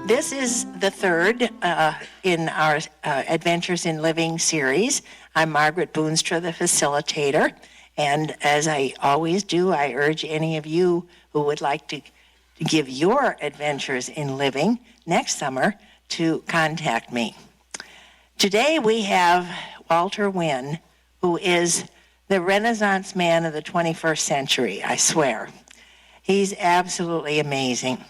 This is the third in our Adventures in Living series. I'm Margaret Boonstra, the facilitator, and as I always do, I urge any of you who would like to give your Adventures in Living next summer to contact me. Today we have Walter Wynn, who is the Renaissance man of the 21st century, I swear. He's absolutely amazing.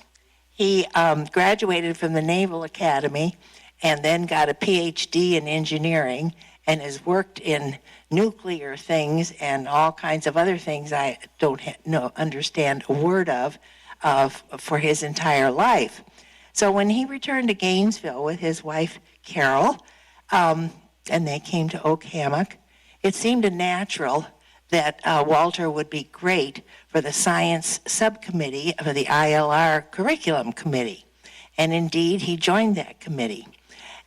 He graduated from the Naval Academy and then got a PhD in engineering and has worked in nuclear things and all kinds of other things I don't understand a word of for his entire life. So when he returned to Gainesville with his wife, Carol, and they came to Oak Hammock, it seemed natural that Walter would be great for the science subcommittee of the ILR curriculum committee. And indeed, he joined that committee.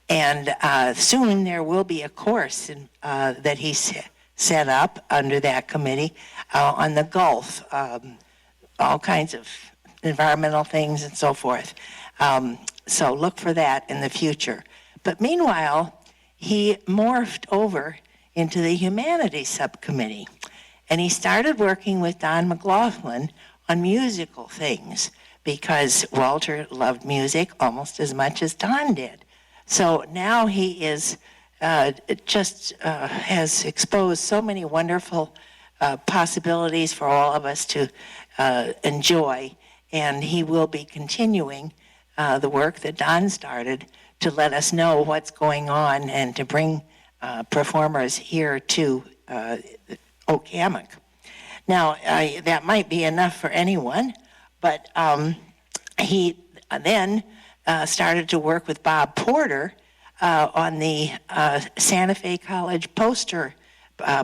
And soon there will be a course that he set up under that committee on the Gulf, all kinds of environmental things and so forth. So look for that in the future. But meanwhile, he morphed over into the humanities subcommittee. And he started working with Don McLaughlin on musical things because Walter loved music almost as much as Don did. So now he is has exposed so many wonderful possibilities for all of us to enjoy. And he will be continuing the work that Don started to let us know what's going on and to bring performers here to Oak Hammock. Now, that might be enough for anyone, but he then started to work with Bob Porter on the Santa Fe College poster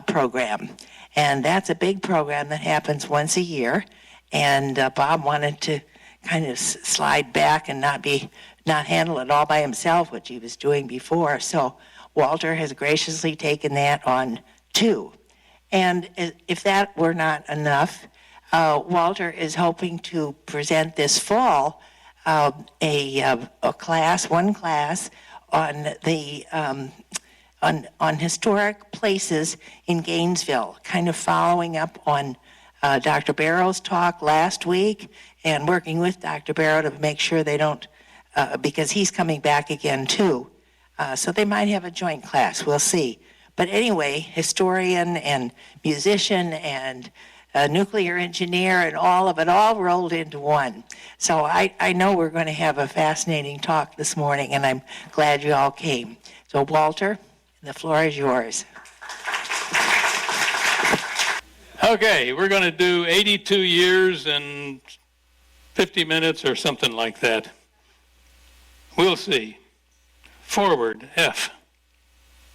program. And that's a big program that happens once a year. And Bob wanted to kind of slide back and not handle it all by himself, which he was doing before. So Walter has graciously taken that on too. And if that were not enough, Walter is hoping to present this fall one class on the on historic places in Gainesville, kind of following up on Dr. Barrow's talk last week and working with Dr. Barrow to make sure they don't, because he's coming back again too. So they might have a joint class, we'll see. But anyway, historian and musician and nuclear engineer and all of it all rolled into one. So I know we're going to have a fascinating talk this morning, and I'm glad you all came. So Walter, the floor is yours. Okay, we're going to do 82 years and 50 minutes or something like that. We'll see. Forward, F.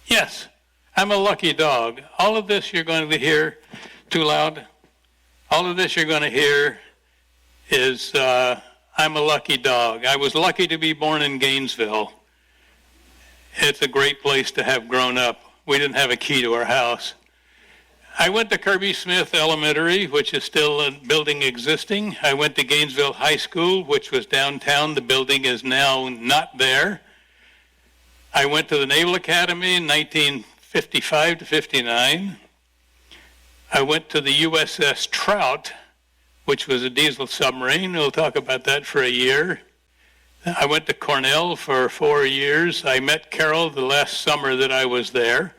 Yes, I'm a lucky dog. All of this you're going to hear, too loud. All of this you're going to hear is I'm a lucky dog. I was lucky to be born in Gainesville. It's a great place to have grown up. We didn't have a key to our house. I went to Kirby Smith Elementary, which is still a building existing. I went to Gainesville High School, which was downtown. The building is now not there. I went to the Naval Academy in 1955 to 59. I went to the USS Trout, which was a diesel submarine. We'll talk about that for a year. I went to Cornell for 4 years. I met Carol the last summer that I was there.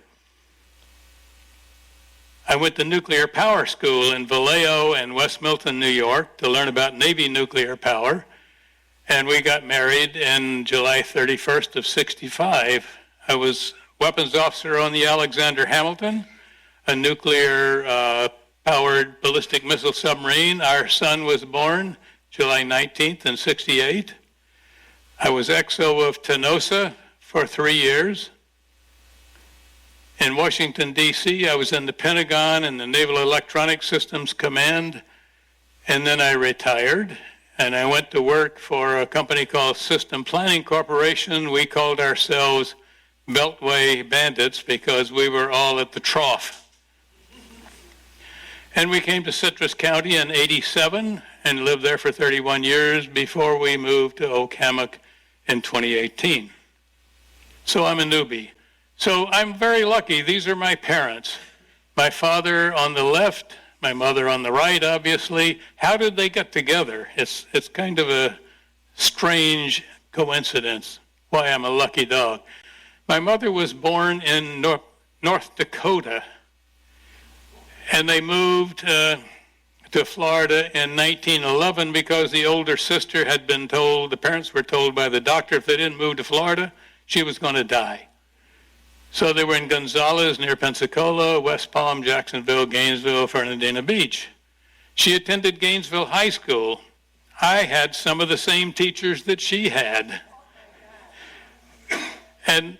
I went to nuclear power school in Vallejo and West Milton, New York to learn about Navy nuclear power. And we got married in July 31st of 65. I was weapons officer on the Alexander Hamilton, a nuclear powered ballistic missile submarine. Our son was born July 19th in 68. I was XO of Tenosa for 3 years. In Washington, D.C., I was in the Pentagon and the Naval Electronic Systems Command, and then I retired, and I went to work for a company called System Planning Corporation. We called ourselves Beltway Bandits because we were all at the trough. And we came to Citrus County in 87, and lived there for 31 years before we moved to Oak Hammock in 2018. So I'm a newbie. So I'm very lucky. These are my parents. My father on the left, my mother on the right, obviously. How did they get together? It's kind of a strange coincidence why I'm a lucky dog. My mother was born in North Dakota, and they moved to Florida in 1911 because the older sister had been told, the parents were told by the doctor, if they didn't move to Florida, she was going to die. So they were in Gonzales near Pensacola, West Palm, Jacksonville, Gainesville, Fernandina Beach. She attended Gainesville High School. I had some of the same teachers that she had. And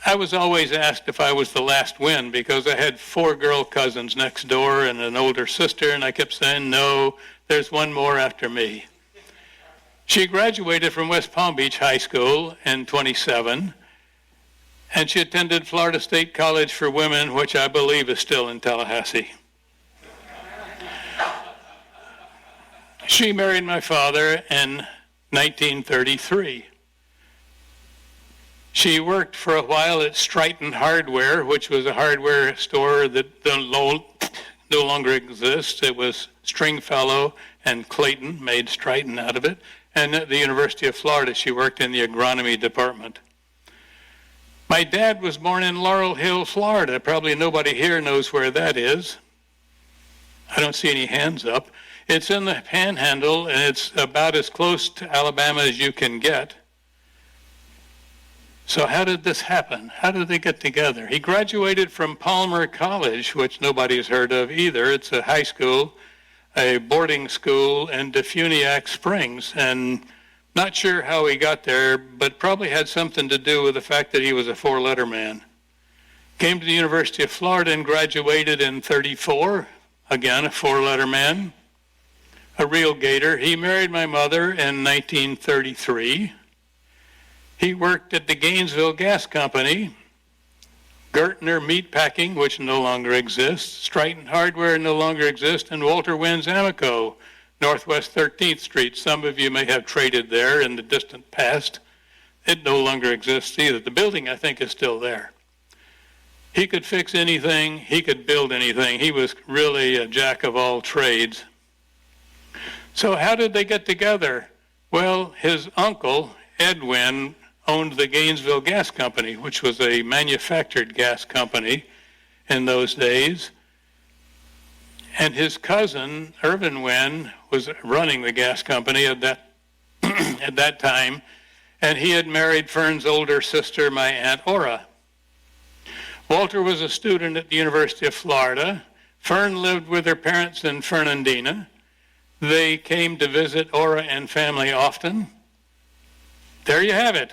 I was always asked if I was the last win because I had 4 girl cousins next door and an older sister, and I kept saying, no, there's one more after me. She graduated from West Palm Beach High School in 27, and she attended Florida State College for Women, which I believe is still in Tallahassee. She married my father in 1933. She worked for a while at Stryton Hardware, which was a hardware store that no longer exists. It was Stringfellow and Clayton made Stryton out of it. And at the University of Florida, she worked in the agronomy department. My dad was born in Laurel Hill, Florida. Probably nobody here knows where that is. I don't see any hands up. It's in the Panhandle, and it's about as close to Alabama as you can get. So how did this happen? How did they get together? He graduated from Palmer College, which nobody has heard of either. It's a high school, a boarding school in Defuniak Springs. And not sure how he got there, but probably had something to do with the fact that he was a 4-letter man. Came to the University of Florida and graduated in 34. Again, a 4-letter man, a real Gator. He married my mother in 1933. He worked at the Gainesville Gas Company, Gertner Meat Packing, which no longer exists, Stryton Hardware no longer exists, and Walter Wynn's Amoco, Northwest 13th Street. Some of you may have traded there in the distant past. It no longer exists either. The building, I think, is still there. He could fix anything. He could build anything. He was really a jack of all trades. So how did they get together? Well, his uncle, Ed Wynn, owned the Gainesville Gas Company, which was a manufactured gas company in those days. And his cousin, Irvin Wynn, was running the gas company at that time, and he had married Fern's older sister, my Aunt Ora. Walter was a student at the University of Florida. Fern lived with her parents in Fernandina. They came to visit Ora and family often. There you have it.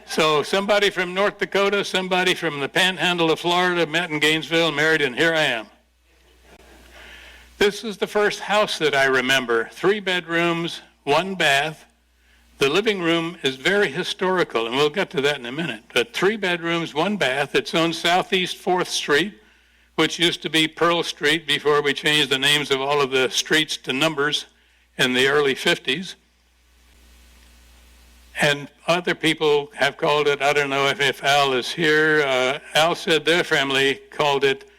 So somebody from North Dakota, somebody from the Panhandle of Florida met in Gainesville, married, and here I am. This is the first house that I remember. 3 bedrooms, 1 bath. The living room is very historical, and we'll get to that in a minute. But 3 bedrooms, 1 bath. It's on Southeast 4th Street, which used to be Pearl Street before we changed the names of all of the streets to numbers in the early 50s. And other people have called it, I don't know if Al is here, Al said their family called it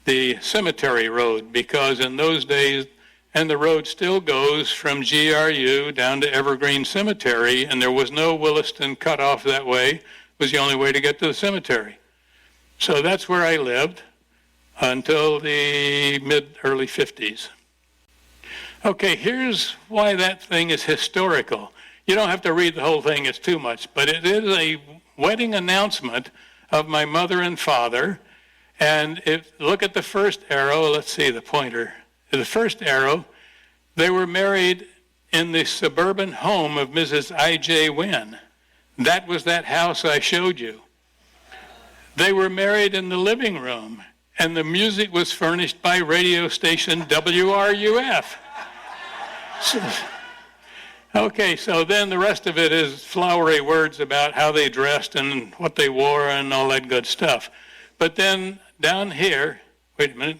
the Cemetery Road because in those days, and the road still goes from GRU down to Evergreen Cemetery, and there was no Williston cutoff that way. It was the only way to get to the cemetery. So that's where I lived until the mid-early 50s. Okay, here's why that thing is historical. You don't have to read the whole thing, it's too much, but it is a wedding announcement of my mother and father. And look at the first arrow, let's see the pointer. The first arrow, they were married in the suburban home of Mrs. I.J. Wynn. That was that house I showed you. They were married in the living room, and the music was furnished by radio station WRUF. Okay, so then the rest of it is flowery words about how they dressed and what they wore and all that good stuff. But then down here, wait a minute,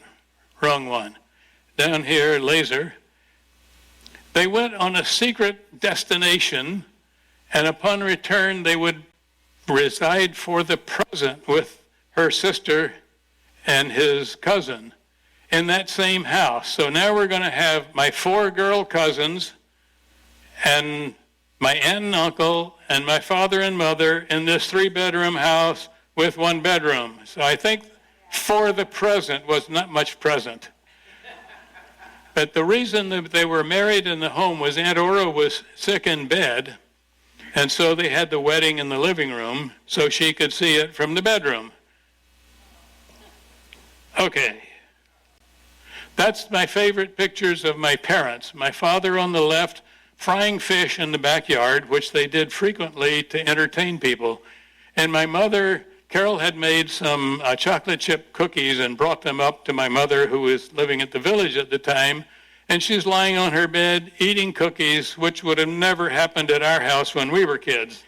wrong one. Down here, laser, They went on a secret destination, and upon return, they would reside for the present with her sister and his cousin in that same house. So now we're going to have my 4 girl cousins and my aunt and uncle and my father and mother in this 3-bedroom house with 1 bedroom. So I think for the present was not much present. But the reason that they were married in the home was Aunt Ora was sick in bed, and so they had the wedding in the living room so she could see it from the bedroom. Okay. That's my favorite pictures of my parents. My father on the left, frying fish in the backyard, which they did frequently to entertain people. And my mother, Carol, had made some chocolate chip cookies and brought them up to my mother, who was living at the village at the time. And she's lying on her bed eating cookies, which would have never happened at our house when we were kids.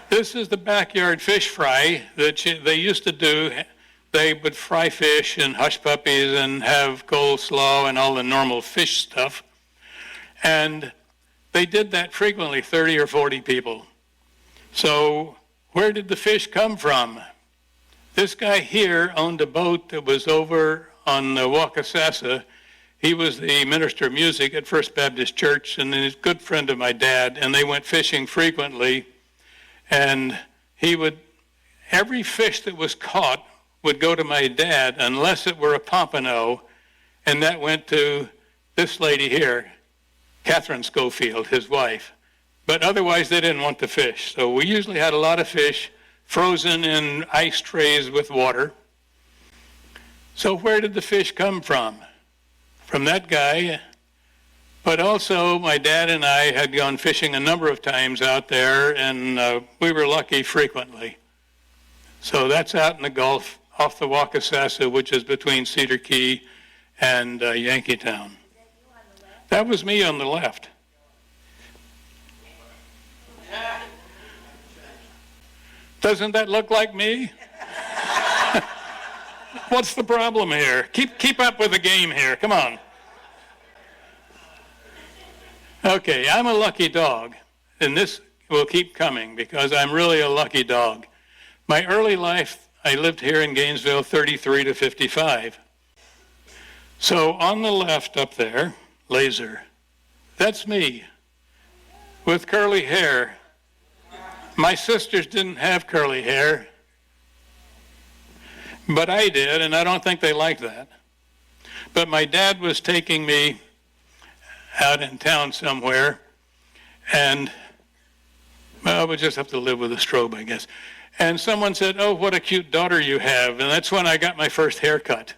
This is the backyard fish fry that they used to do. They would fry fish and hush puppies and have coleslaw and all the normal fish stuff. And they did that frequently, 30 or 40 people. So where did the fish come from? This guy here owned a boat that was over on the Waukesasa. He was the minister of music at First Baptist Church, and he's a good friend of my dad, and they went fishing frequently. And every fish that was caught would go to my dad unless it were a pompano, and that went to this lady here, Catherine Schofield, his wife. But otherwise, they didn't want the fish. So we usually had a lot of fish frozen in ice trays with water. So where did the fish come from? From that guy. But also, my dad and I had gone fishing a number of times out there, and we were lucky frequently. So that's out in the Gulf, off the Waukesasa, which is between Cedar Key and Yankeetown. That was me on the left. Doesn't that look like me? What's the problem here? Keep up with the game here. Come on. Okay, I'm a lucky dog, and this will keep coming because I'm really a lucky dog. My early life, I lived here in Gainesville 33 to 55. So on the left up there, laser, that's me with curly hair. My sisters didn't have curly hair, but I did, and I don't think they liked that. But my dad was taking me out in town somewhere, and I would just have to live with a strobe, I guess. And someone said, "Oh, what a cute daughter you have," and that's when I got my first haircut.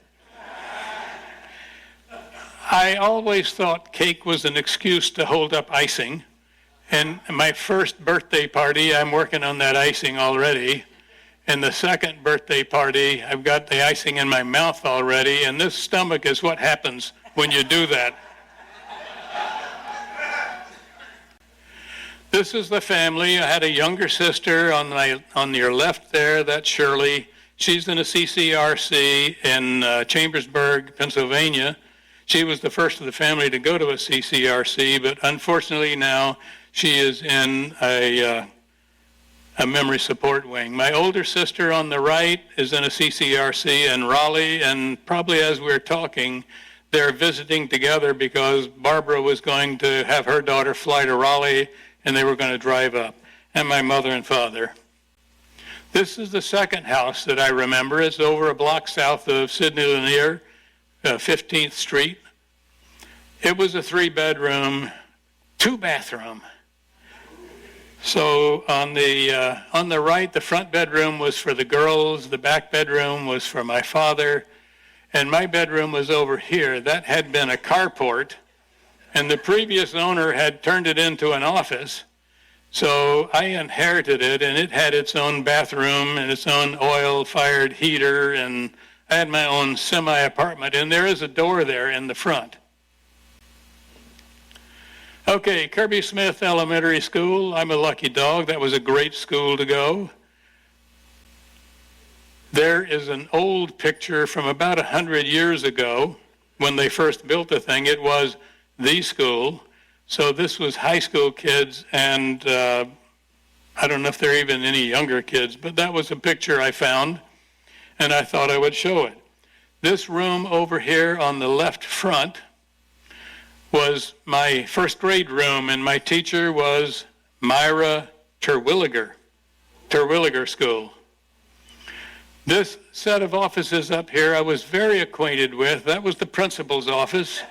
I always thought cake was an excuse to hold up icing, and my first birthday party, I'm working on that icing already. And the second birthday party, I've got the icing in my mouth already, and this stomach is what happens when you do that. This is the family. I had a younger sister on your left there. That's Shirley. She's in a CCRC in Chambersburg, Pennsylvania. She was the first of the family to go to a CCRC, but unfortunately now she is in a memory support wing. My older sister on the right is in a CCRC in Raleigh, and probably as we're talking, they're visiting together because Barbara was going to have her daughter fly to Raleigh, and they were going to drive up, and my mother and father. This is the second house that I remember. It's over a block south of Sidney Lanier, 15th Street. It was a 3-bedroom, 2-bathroom. So on the right, the front bedroom was for the girls, the back bedroom was for my father, and my bedroom was over here. That had been a carport, and the previous owner had turned it into an office. So I inherited it, and it had its own bathroom and its own oil-fired heater, and I had my own semi-apartment, and there is a door there in the front. Okay, Kirby Smith Elementary School. I'm a lucky dog. That was a great school to go. There is an old picture from about 100 years ago. when they first built the thing, it was the school. So this was high school kids, and I don't know if there are even any younger kids, but that was a picture I found, and I thought I would show it. This room over here on the left front was my first grade room, and my teacher was Myra Terwilliger School. This set of offices up here I was very acquainted with. That was the principal's office.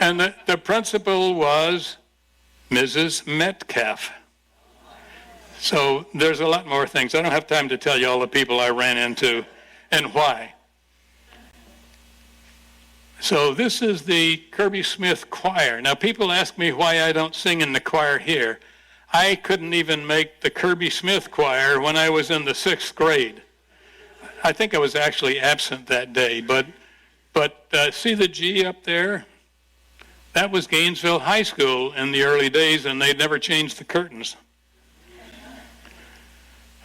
And the principal was Mrs. Metcalf. So there's a lot more things. I don't have time to tell you all the people I ran into and why. So this is the Kirby Smith Choir. Now people ask me why I don't sing in the choir here. I couldn't even make the Kirby Smith Choir when I was in the 6th grade. I think I was actually absent that day, but see the G up there? That was Gainesville High School in the early days, and they'd never changed the curtains.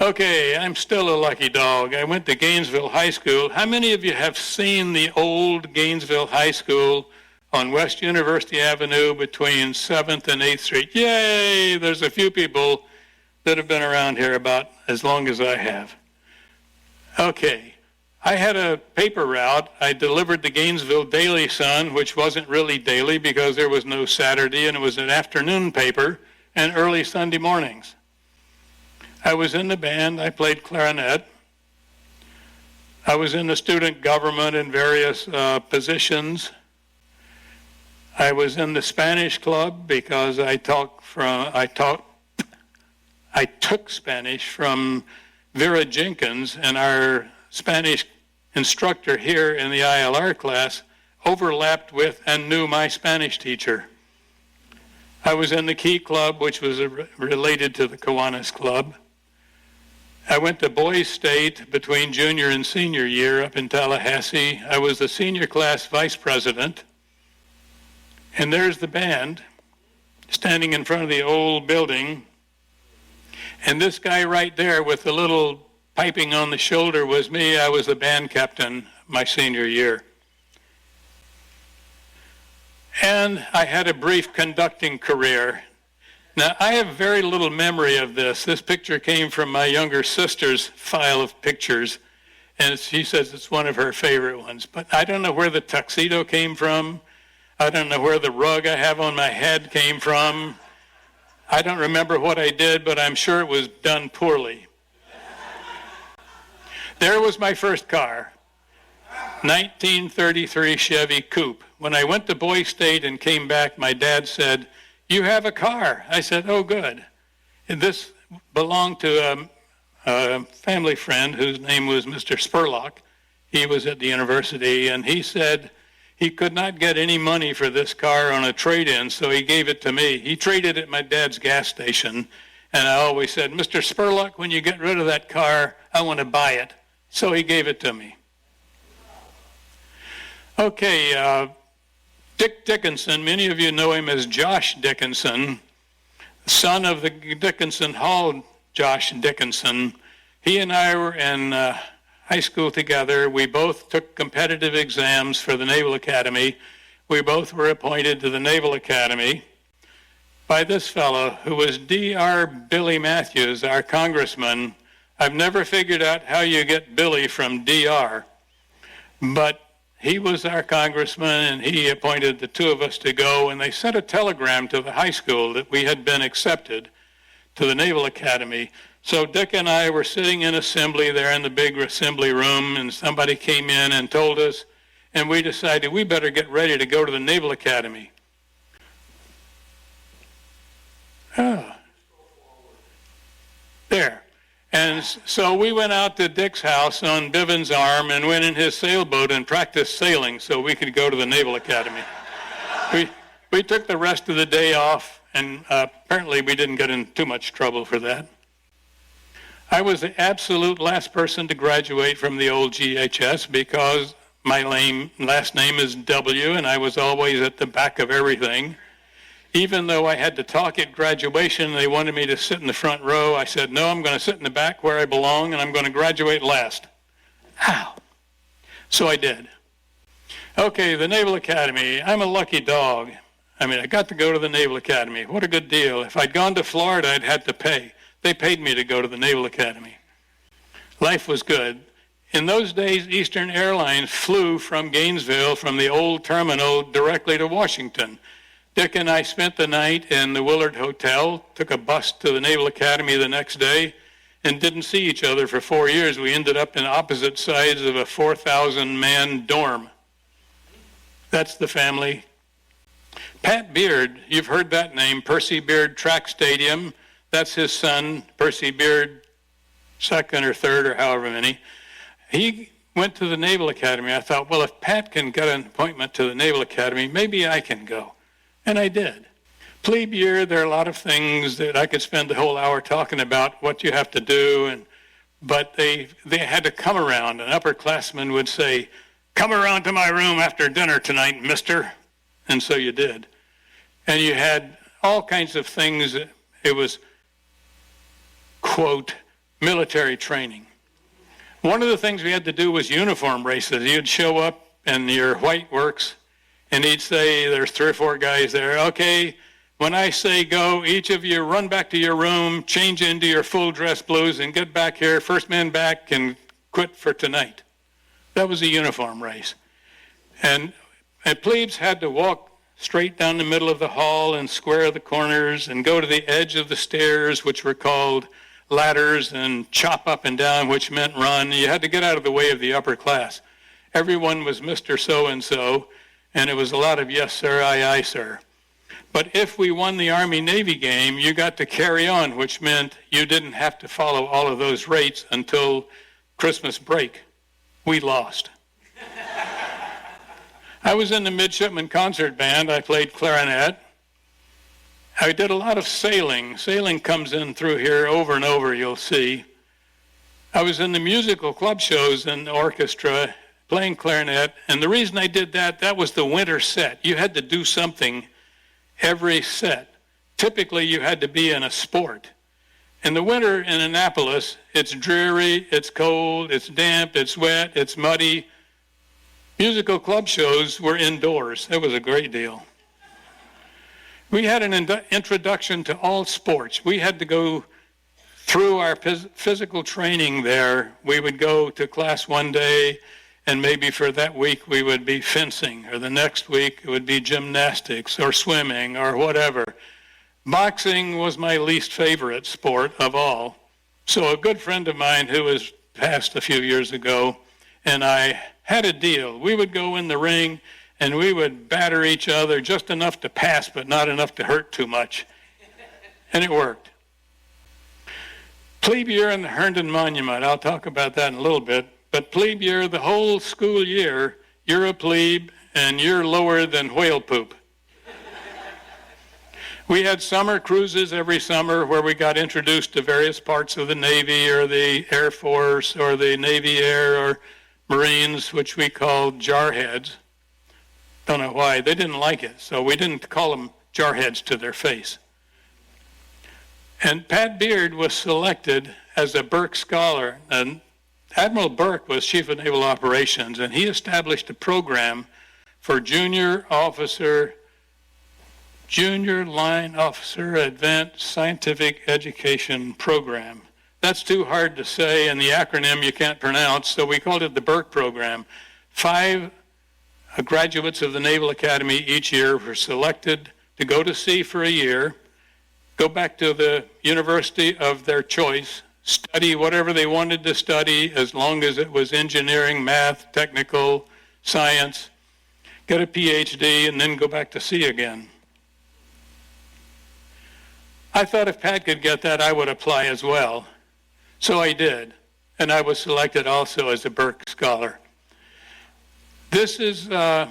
Okay, I'm still a lucky dog. I went to Gainesville High School. How many of you have seen the old Gainesville High School on West University Avenue between 7th and 8th Street? Yay! There's a few people that have been around here about as long as I have. Okay, I had a paper route. I delivered the Gainesville Daily Sun, which wasn't really daily because there was no Saturday, and it was an afternoon paper and early Sunday mornings. I was in the band. I played clarinet. I was in the student government in various positions. I was in the Spanish club because I took Spanish from Vera Jenkins, and our Spanish instructor here in the ILR class overlapped with and knew my Spanish teacher. I was in the Key Club, which was related to the Kiwanis Club. I went to Boys State between junior and senior year up in Tallahassee. I was the senior class vice president. And there's the band standing in front of the old building. And this guy right there with the little piping on the shoulder was me. I was the band captain my senior year. And I had a brief conducting career. Now, I have very little memory of this. This picture came from my younger sister's file of pictures, and she says it's one of her favorite ones. But I don't know where the tuxedo came from. I don't know where the rug I have on my head came from. I don't remember what I did, but I'm sure it was done poorly. There was my first car, 1933 Chevy Coupe. When I went to Boys State and came back, my dad said, "You have a car." I said, "Oh, good." And this belonged to a family friend whose name was Mr. Spurlock. He was at the university, and he said he could not get any money for this car on a trade-in, so he gave it to me. He traded it at my dad's gas station, and I always said, "Mr. Spurlock, when you get rid of that car, I want to buy it." So he gave it to me. Okay, Dick Dickinson, many of you know him as Josh Dickinson, son of the Dickinson Hall Josh Dickinson. He and I were in high school together. We both took competitive exams for the Naval Academy. We both were appointed to the Naval Academy by this fellow who was D.R. Billy Matthews, our congressman. I've never figured out how you get Billy from D.R., but he was our congressman, and he appointed the two of us to go, and they sent a telegram to the high school that we had been accepted to the Naval Academy. So Dick and I were sitting in assembly there in the big assembly room, and somebody came in and told us, and we decided we better get ready to go to the Naval Academy. Oh. There. And so we went out to Dick's house on Bivens Arm and went in his sailboat and practiced sailing so we could go to the Naval Academy. We took the rest of the day off, and apparently we didn't get in too much trouble for that. I was the absolute last person to graduate from the old GHS because my last name is W, and I was always at the back of everything. Even though I had to talk at graduation, they wanted me to sit in the front row. I said, no, I'm going to sit in the back where I belong, and I'm going to graduate last. Ow. So I did. Okay, the Naval Academy. I'm a lucky dog. I mean, I got to go to the Naval Academy. What a good deal. If I'd gone to Florida, I'd had to pay. They paid me to go to the Naval Academy. Life was good. In those days, Eastern Airlines flew from Gainesville, from the old terminal, directly to Washington. Dick and I spent the night in the Willard Hotel, took a bus to the Naval Academy the next day, and didn't see each other for 4 years. We ended up in opposite sides of a 4,000-man dorm. That's the family. Pat Beard, you've heard that name, Percy Beard Track Stadium. That's his son, Percy Beard, second or third or however many. He went to the Naval Academy. I thought, well, if Pat can get an appointment to the Naval Academy, maybe I can go. And I did. Plebe year, there are a lot of things that I could spend the whole hour talking about, what you have to do, but they had to come around. An upperclassman would say, come around to my room after dinner tonight, mister. And so you did. And you had all kinds of things. It was, quote, military training. One of the things we had to do was uniform races. You'd show up in your white works, and he'd say, there's 3 or 4 guys there, okay, when I say go, each of you run back to your room, change into your full dress blues, and get back here, first man back, and quit for tonight. That was a uniform race. And plebes had to walk straight down the middle of the hall and square the corners and go to the edge of the stairs, which were called ladders, and chop up and down, which meant run. You had to get out of the way of the upper class. Everyone was Mr. So-and-so, and it was a lot of yes, sir, aye, aye, sir. But if we won the Army-Navy game, you got to carry on, which meant you didn't have to follow all of those rates until Christmas break. We lost. I was in the Midshipman Concert Band. I played clarinet. I did a lot of sailing. Sailing comes in through here over and over, you'll see. I was in the musical club shows and the orchestra playing clarinet, and the reason I did that, that was the winter set. You had to do something every set. Typically, you had to be in a sport. In the winter in Annapolis, it's dreary, it's cold, it's damp, it's wet, it's muddy. Musical club shows were indoors. It was a great deal. We had an introduction to all sports. We had to go through our physical training there. We would go to class one day, and maybe for that week we would be fencing, or the next week it would be gymnastics or swimming or whatever. Boxing was my least favorite sport of all. So a good friend of mine who was passed a few years ago and I had a deal. We would go in the ring and we would batter each other just enough to pass, but not enough to hurt too much. And it worked. Plebe year in the Herndon Monument, I'll talk about that in a little bit, but plebe year, the whole school year, you're a plebe and you're lower than whale poop. We had summer cruises every summer where we got introduced to various parts of the Navy or the Air Force or the Navy Air or Marines, which we called jarheads. Don't know why. They didn't like it, so we didn't call them jarheads to their face. And Pat Beard was selected as a Burke Scholar. And Admiral Burke was Chief of Naval Operations, and he established a program for junior line officer advanced scientific education program. That's too hard to say, and the acronym you can't pronounce, so we called it the Burke program. 5 graduates of the Naval Academy each year were selected to go to sea for a year, go back to the university of their choice, study whatever they wanted to study as long as it was engineering, math, technical, science, get a PhD, and then go back to sea again. I thought if Pat could get that, I would apply as well. So I did, and I was selected also as a Burke Scholar. This is a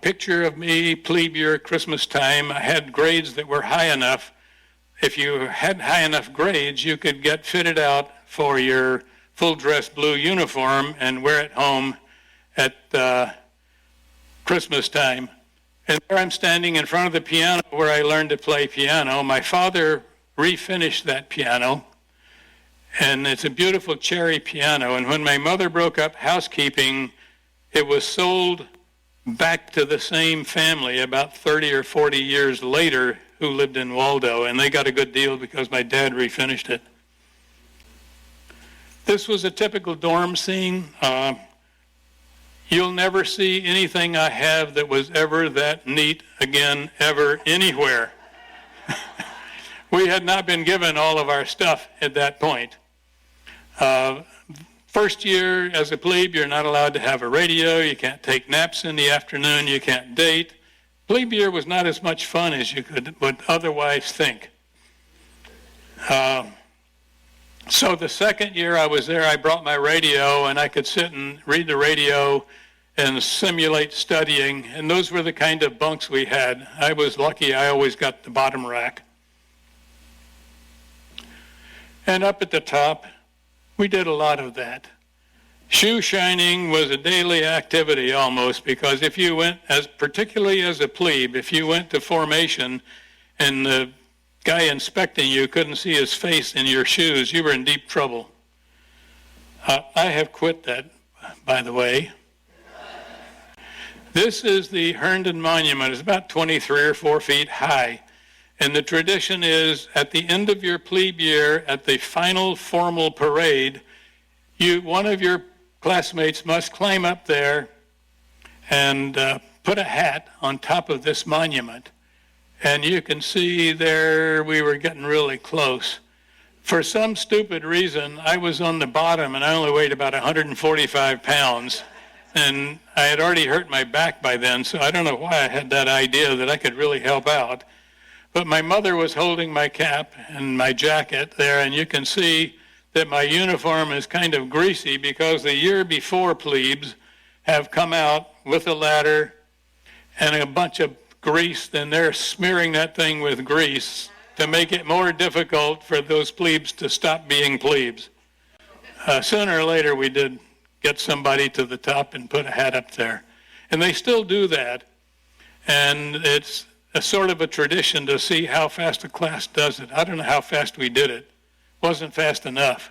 picture of me, plebe year, Christmas time. I had grades that were high enough. If you had high enough grades, you could get fitted out for your full dress blue uniform and wear it home at Christmas time. And there I'm standing in front of the piano where I learned to play piano. My father refinished that piano, and it's a beautiful cherry piano. And when my mother broke up housekeeping, it was sold back to the same family about 30 or 40 years later who lived in Waldo, and they got a good deal because my dad refinished it. This was a typical dorm scene. You'll never see anything I have that was ever that neat again, ever, anywhere. We had not been given all of our stuff at that point. First year as a plebe, you're not allowed to have a radio, you can't take naps in the afternoon, you can't date. Plebe year was not as much fun as you would otherwise think. So the second year I was there, I brought my radio, and I could sit and read the radio and simulate studying, and those were the kind of bunks we had. I was lucky I always got the bottom rack. And up at the top, we did a lot of that. Shoe shining was a daily activity almost, because if you went, particularly as a plebe, if you went to formation and the guy inspecting you couldn't see his face in your shoes, you were in deep trouble. I have quit that, by the way. This is the Herndon Monument. It's about 23 or 4 feet high. And the tradition is at the end of your plebe year, at the final formal parade, one of your classmates must climb up there and put a hat on top of this monument. And you can see there we were getting really close. For some stupid reason, I was on the bottom and I only weighed about 145 pounds. And I had already hurt my back by then, so I don't know why I had that idea that I could really help out. But my mother was holding my cap and my jacket there, and you can see that my uniform is kind of greasy because the year before plebes have come out with a ladder and a bunch of grease, then they're smearing that thing with grease to make it more difficult for those plebes to stop being plebes. Sooner or later we did get somebody to the top and put a hat up there. And they still do that. And it's a sort of a tradition to see how fast a class does it. I don't know how fast we did it. Wasn't fast enough.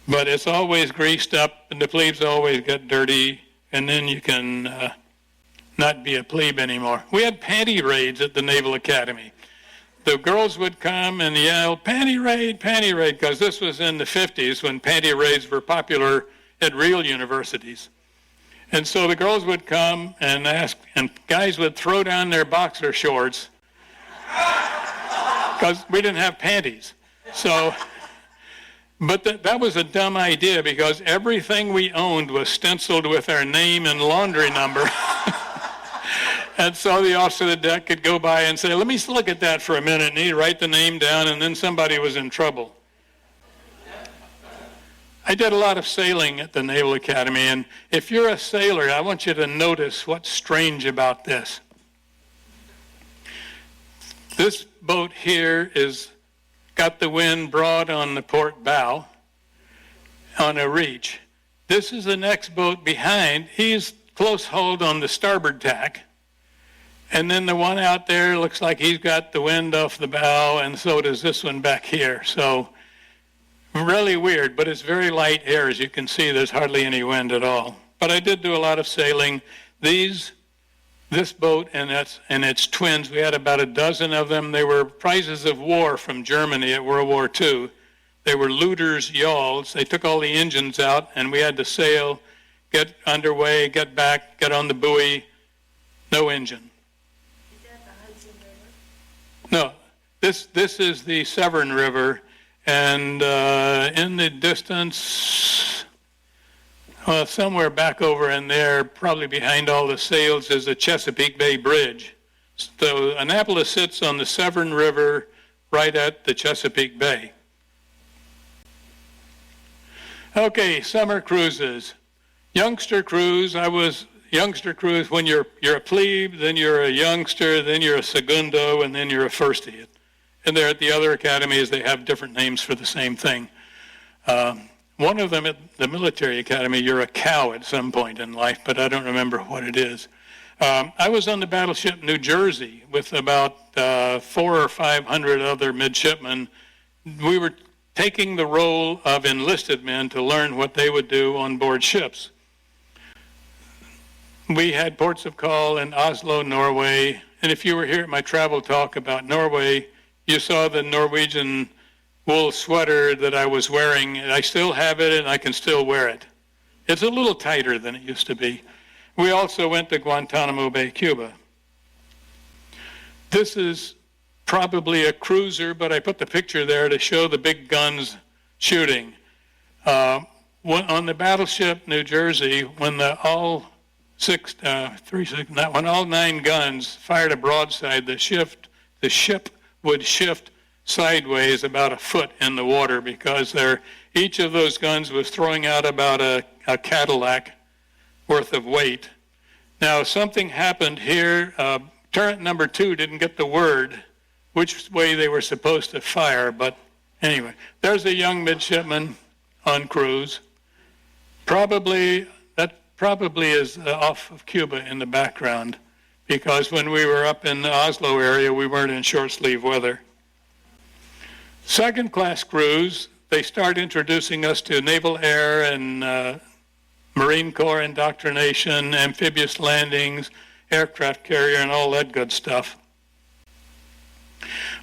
But it's always greased up, and the plebes always get dirty, and then you can not be a plebe anymore. We had panty raids at the Naval Academy. The girls would come and yell, panty raid, because this was in the 50s when panty raids were popular at real universities. And so the girls would come and ask, and guys would throw down their boxer shorts because we didn't have panties. So, but that was a dumb idea because everything we owned was stenciled with our name and laundry number. And so the officer of the deck could go by and say, let me look at that for a minute, and he'd write the name down, and then somebody was in trouble. I did a lot of sailing at the Naval Academy, and if you're a sailor, I want you to notice what's strange about this. This boat here is got the wind broad on the port bow on a reach. This is the next boat behind. He's close hauled on the starboard tack. And then the one out there looks like he's got the wind off the bow, and so does this one back here. So really weird, but it's very light air. As you can see, there's hardly any wind at all. But I did do a lot of sailing. This boat and its twins, we had about a dozen of them. They were prizes of war from Germany at World War II. They were looters' yawls. They took all the engines out, and we had to sail, get underway, get back, get on the buoy, no engine. Is that the Hudson River? No, this is the Severn River. And in the distance, somewhere back over in there, probably behind all the sails, is the Chesapeake Bay Bridge. So Annapolis sits on the Severn River right at the Chesapeake Bay. Okay, summer cruises. Youngster cruise, youngster cruise when you're a plebe, then you're a youngster, then you're a segundo, and then you're a firstie. And there at the other academies, they have different names for the same thing. One of them at the military academy, you're a cow at some point in life, but I don't remember what it is. I was on the battleship New Jersey with about 400 or 500 other midshipmen. We were taking the role of enlisted men to learn what they would do on board ships. We had ports of call in Oslo, Norway. And if you were here at my travel talk about Norway, you saw the Norwegian wool sweater that I was wearing. And I still have it, and I can still wear it. It's a little tighter than it used to be. We also went to Guantanamo Bay, Cuba. This is probably a cruiser, but I put the picture there to show the big guns shooting. On the battleship New Jersey, when all 9 guns fired a broadside, the ship would shift sideways about a foot in the water because each of those guns was throwing out about a Cadillac worth of weight. Now, something happened here. Turret number 2 didn't get the word which way they were supposed to fire, but anyway, there's a young midshipman on cruise. That probably is off of Cuba in the background, because when we were up in the Oslo area, we weren't in short sleeve weather. Second class cruise, they start introducing us to naval air and Marine Corps indoctrination, amphibious landings, aircraft carrier, and all that good stuff.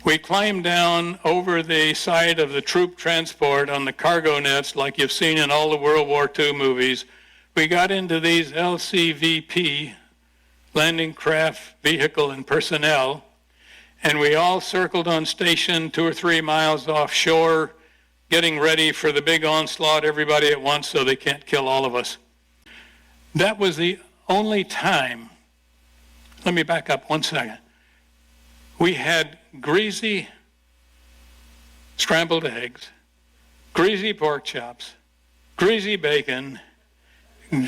We climbed down over the side of the troop transport on the cargo nets like you've seen in all the World War II movies. We got into these LCVP, landing craft, vehicle, and personnel, and we all circled on station 2 or 3 miles offshore, getting ready for the big onslaught, everybody at once, so they can't kill all of us. That was the only time. Let me back up 1 second. We had greasy scrambled eggs, greasy pork chops, greasy bacon,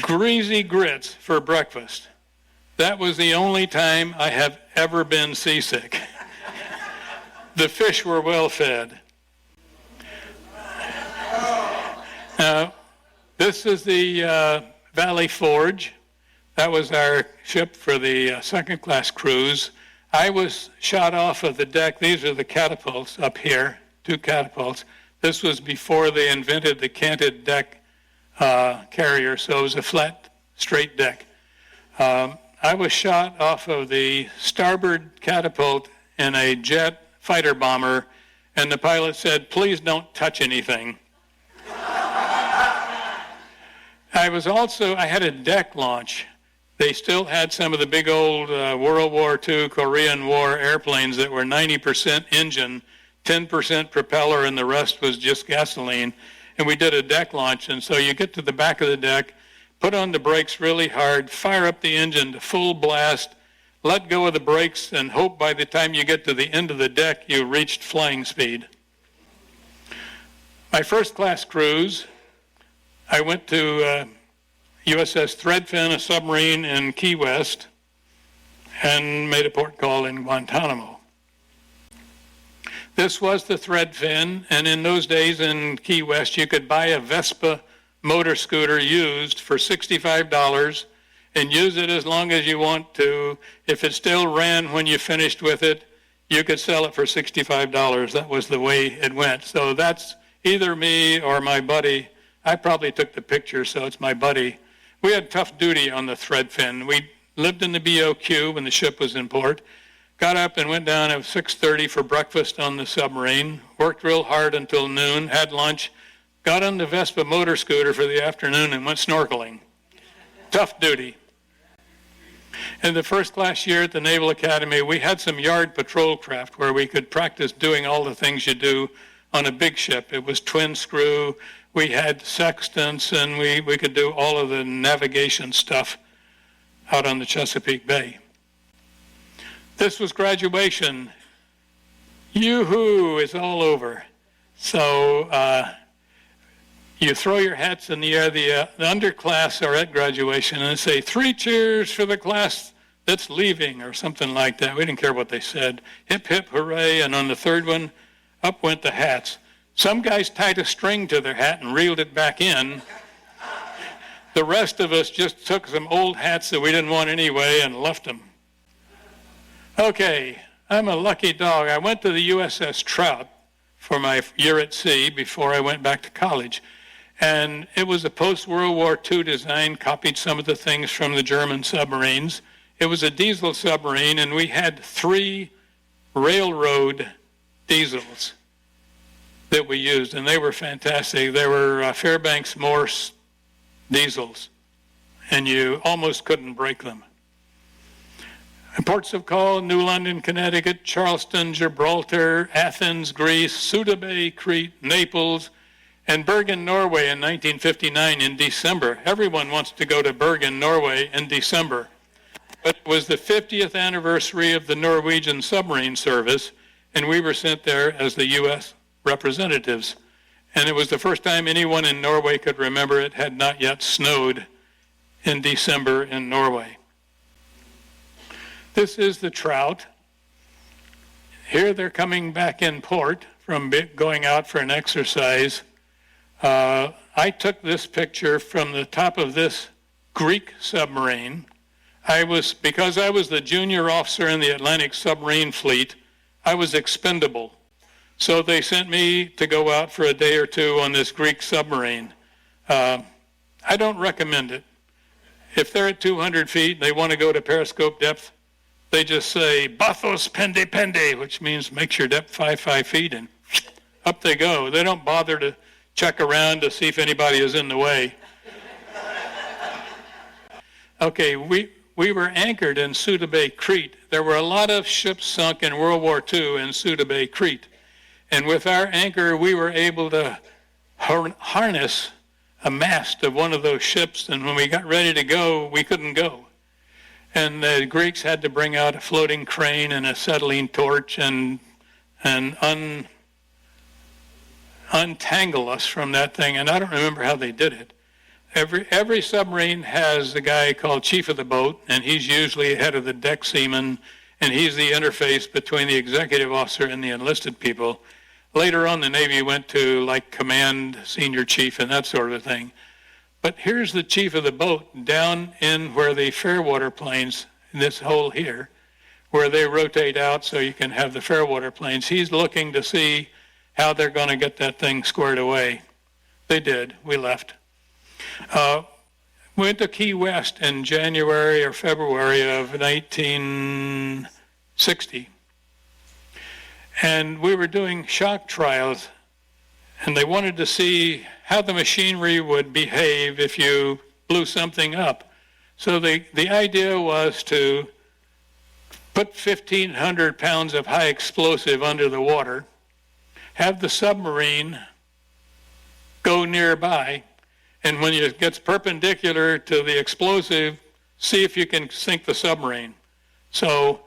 greasy grits for breakfast. That was the only time I have ever been seasick. The fish were well fed. Now, this is the Valley Forge. That was our ship for the second class cruise. I was shot off of the deck. These are the catapults up here, 2 catapults. This was before they invented the canted deck carrier, so it was a flat, straight deck. I was shot off of the starboard catapult in a jet fighter bomber, and the pilot said, "Please don't touch anything." I had a deck launch. They still had some of the big old World War II, Korean War airplanes that were 90% engine, 10% propeller, and the rest was just gasoline. And we did a deck launch, and so you get to the back of the deck, put on the brakes really hard, fire up the engine to full blast, let go of the brakes, and hope by the time you get to the end of the deck, you reached flying speed. My first class cruise, I went to USS Threadfin, a submarine in Key West, and made a port call in Guantanamo. This was the Threadfin, and in those days in Key West, you could buy a Vespa motor scooter used for $65 and use it as long as you want to. If it still ran when you finished with it, you could sell it for $65. That was the way it went. So that's either me or my buddy. I probably took the picture, so it's my buddy. We had tough duty on the Threadfin. We lived in the BOQ when the ship was in port, got up and went down at 6:30 for breakfast on the submarine, worked real hard until noon, had lunch, got on the Vespa motor scooter for the afternoon and went snorkeling. Tough duty. In the first class year at the Naval Academy, we had some yard patrol craft where we could practice doing all the things you do on a big ship. It was twin screw. We had sextants, and we could do all of the navigation stuff out on the Chesapeake Bay. This was graduation. Yoo-hoo, it's all over. So you throw your hats in the air. The underclass are at graduation, and say, 3 cheers for the class that's leaving, or something like that. We didn't care what they said. Hip, hip, hooray, and on the third one, up went the hats. Some guys tied a string to their hat and reeled it back in. The rest of us just took some old hats that we didn't want anyway and left them. Okay, I'm a lucky dog. I went to the USS Trout for my year at sea before I went back to college. And it was a post-World War II design, copied some of the things from the German submarines. It was a diesel submarine, and we had 3 railroad diesels that we used, and they were fantastic. They were Fairbanks Morse diesels, and you almost couldn't break them. And ports of call: New London, Connecticut; Charleston, Gibraltar; Athens, Greece; Suda Bay, Crete; Naples; and Bergen, Norway in 1959 in December. Everyone wants to go to Bergen, Norway in December. But it was the 50th anniversary of the Norwegian submarine service, and we were sent there as the U.S. representatives. And it was the first time anyone in Norway could remember it had not yet snowed in December in Norway. This is the Trout. Here they're coming back in port from going out for an exercise. I took this picture from the top of this Greek submarine. Because I was the junior officer in the Atlantic submarine fleet, I was expendable. So they sent me to go out for a day or two on this Greek submarine. I don't recommend it. If they're at 200 feet and they want to go to periscope depth, they just say, "Bathos pende pende," which means make your depth 5 feet, and up they go. They don't bother to check around to see if anybody is in the way. Okay, we were anchored in Suda Bay, Crete. There were a lot of ships sunk in World War II in Suda Bay, Crete. And with our anchor, we were able to harness a mast of one of those ships, and when we got ready to go, we couldn't go. And the Greeks had to bring out a floating crane and a acetylene torch and untangle us from that thing. And I don't remember how they did it. Every submarine has a guy called chief of the boat, and he's usually head of the deck seaman, and he's the interface between the executive officer and the enlisted people. Later on, the Navy went to like command, senior chief, and that sort of thing. But here's the chief of the boat down in where the fairwater planes, in this hole here, where they rotate out so you can have the fairwater planes. He's looking to see how they're going to get that thing squared away. They did. We left. We went to Key West in January or February of 1960. And we were doing shock trials, and they wanted to see how the machinery would behave if you blew something up. So the idea was to put 1,500 pounds of high explosive under the water, have the submarine go nearby, and when it gets perpendicular to the explosive, see if you can sink the submarine. So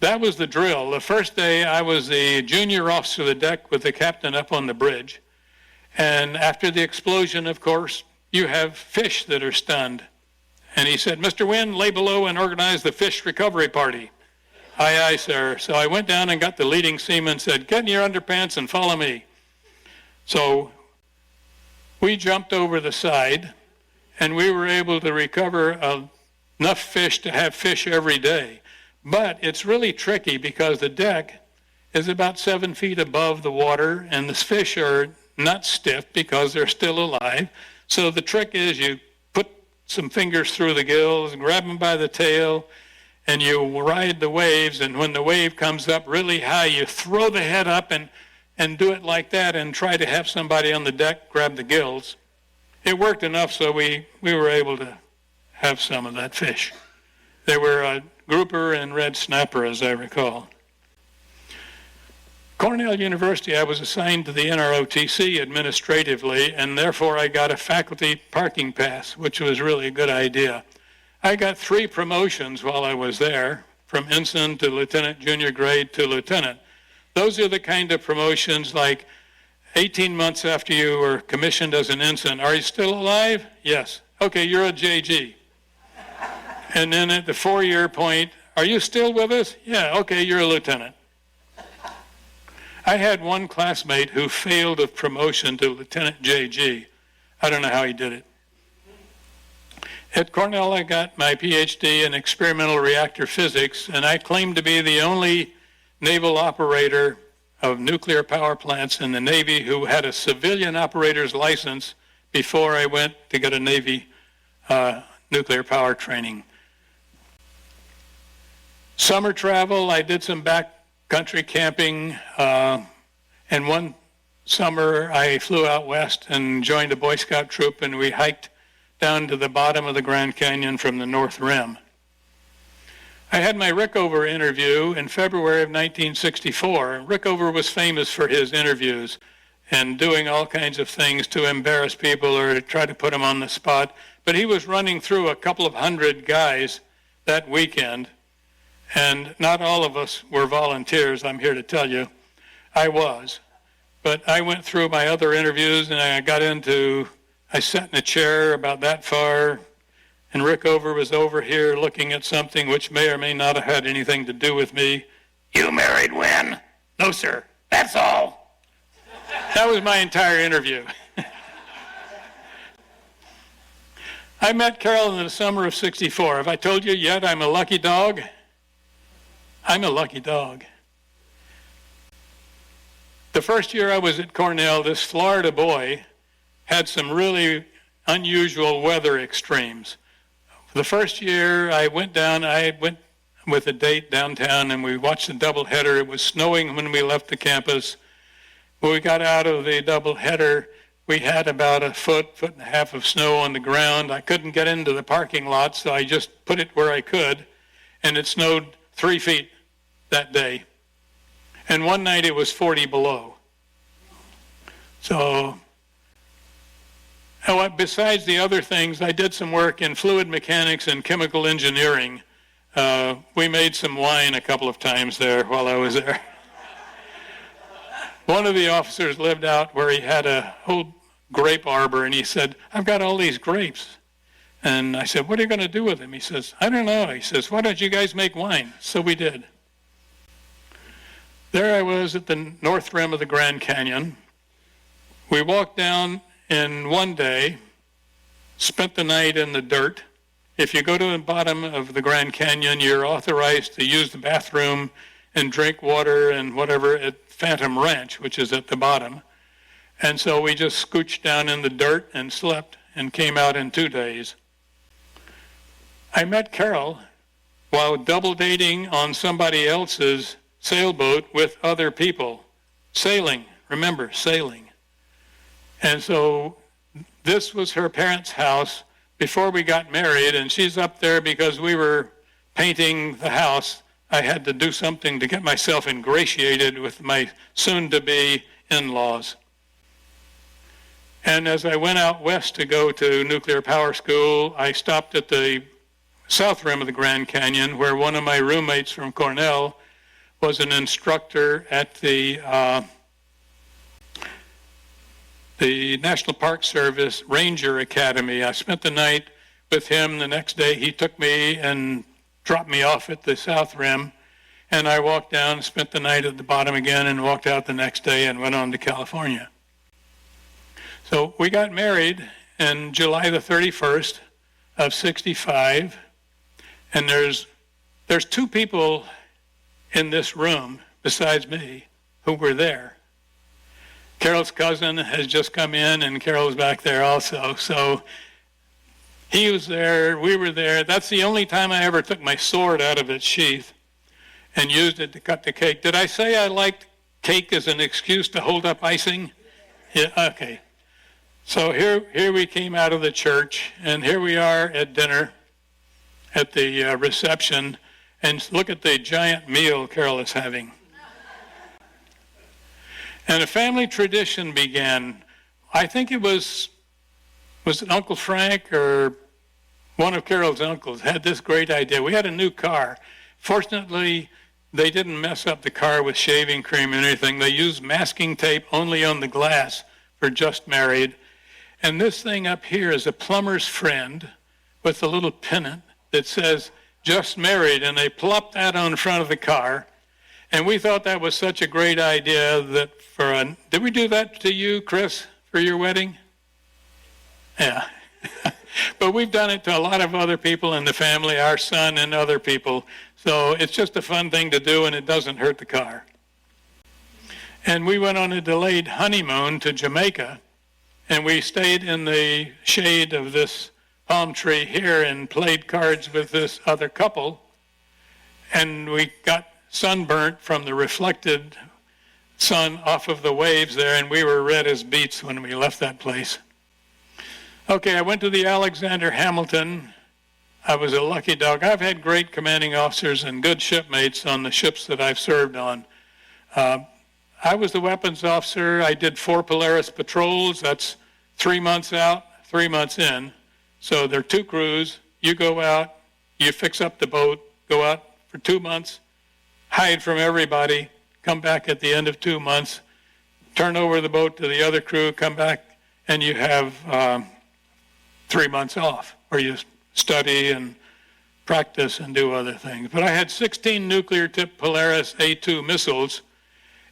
that was the drill. The first day I was the junior officer of the deck with the captain up on the bridge. And after the explosion, of course, you have fish that are stunned. And he said, "Mr. Wynn, lay below and organize the fish recovery party." "Aye, aye, sir." So I went down and got the leading seaman and said, "Get in your underpants and follow me." So we jumped over the side, and we were able to recover enough fish to have fish every day. But it's really tricky because the deck is about 7 feet above the water, and the fish are not stiff because they're still alive. So the trick is you put some fingers through the gills, grab them by the tail, and you ride the waves, and when the wave comes up really high, you throw the head up and do it like that and try to have somebody on the deck grab the gills. It worked enough so we were able to have some of that fish. They were a grouper and red snapper, as I recall. Cornell University, I was assigned to the NROTC administratively, and therefore I got a faculty parking pass, which was really a good idea. I got 3 promotions while I was there, from ensign to lieutenant, junior grade to lieutenant. Those are the kind of promotions like 18 months after you were commissioned as an ensign. "Are you still alive?" "Yes." "Okay, you're a JG." And then at the 4-year point, "Are you still with us?" "Yeah." "Okay, you're a lieutenant." I had one classmate who failed of promotion to Lieutenant JG. I don't know how he did it. At Cornell, I got my PhD in experimental reactor physics, and I claimed to be the only naval operator of nuclear power plants in the Navy who had a civilian operator's license before I went to get a Navy nuclear power training. Summer travel, I did some backcountry camping, and one summer I flew out west and joined a Boy Scout troop, and we hiked down to the bottom of the Grand Canyon from the North Rim. I had my Rickover interview in February of 1964. Rickover was famous for his interviews and doing all kinds of things to embarrass people or to try to put them on the spot. But he was running through a couple of hundred guys that weekend, and not all of us were volunteers, I'm here to tell you. I was. But I went through my other interviews, and I sat in a chair about that far, and Rickover was over here looking at something which may or may not have had anything to do with me. You married when? No, sir. That's all. That was my entire interview. I met Carol in the summer of '64. Have I told you yet I'm a lucky dog? I'm a lucky dog. The first year I was at Cornell, this Florida boy had some really unusual weather extremes. The first year I went with a date downtown, and we watched the doubleheader. It was snowing when we left the campus. When we got out of the doubleheader, we had about a foot and a half of snow on the ground. I couldn't get into the parking lot, so I just put it where I could, and it snowed 3 feet that day. And one night it was 40 below. So, besides the other things, I did some work in fluid mechanics and chemical engineering. We made some wine a couple of times there while I was there. One of the officers lived out where he had a whole grape arbor, and he said, I've got all these grapes. And I said, what are you going to do with them? He says, I don't know. He says, why don't you guys make wine? So we did. There I was at the north rim of the Grand Canyon. We walked down in one day, spent the night in the dirt. If you go to the bottom of the Grand Canyon, you're authorized to use the bathroom and drink water and whatever at Phantom Ranch, which is at the bottom. And so we just scooched down in the dirt and slept and came out in 2 days. I met Carol while double dating on somebody else's sailboat with other people. Sailing, remember, sailing. And so this was her parents' house before we got married, and she's up there because we were painting the house. I had to do something to get myself ingratiated with my soon-to-be in-laws. And as I went out west to go to nuclear power school, I stopped at the south rim of the Grand Canyon, where one of my roommates from Cornell was an instructor at the National Park Service Ranger Academy. I spent the night with him. The next day he took me and dropped me off at the south rim, and I walked down, spent the night at the bottom again, and walked out the next day and went on to California. So we got married in July the 31st of '65, and there's 2 people in this room besides me who were there. Carol's cousin has just come in, and Carol's back there also. So he was there, we were there. That's the only time I ever took my sword out of its sheath and used it to cut the cake. Did I say I liked cake as an excuse to hold up icing? Yeah, okay. So here we came out of the church, and here we are at dinner at the reception, and look at the giant meal Carol is having. And a family tradition began. I think it was it Uncle Frank or one of Carol's uncles had this great idea. We had a new car. Fortunately, they didn't mess up the car with shaving cream or anything. They used masking tape only on the glass for just married. And this thing up here is a plumber's friend with a little pennant that says, just married, and they plopped that on front of the car. And we thought that was such a great idea that did we do that to you, Chris, for your wedding? Yeah. But we've done it to a lot of other people in the family, our son and other people. So it's just a fun thing to do, and it doesn't hurt the car. And we went on a delayed honeymoon to Jamaica, And we stayed in the shade of this palm tree here and played cards with this other couple. And we got sunburnt from the reflected sun off of the waves there, and we were red as beets when we left that place. Okay, I went to the Alexander Hamilton. I was a lucky dog. I've had great commanding officers and good shipmates on the ships that I've served on. I was the weapons officer. I did 4 Polaris patrols. That's 3 months out, 3 months in. So there are 2 crews. You go out, you fix up the boat, go out for 2 months, hide from everybody, come back at the end of 2 months, turn over the boat to the other crew, come back, and you have 3 months off, where you study and practice and do other things. But I had 16 nuclear-tipped Polaris A2 missiles,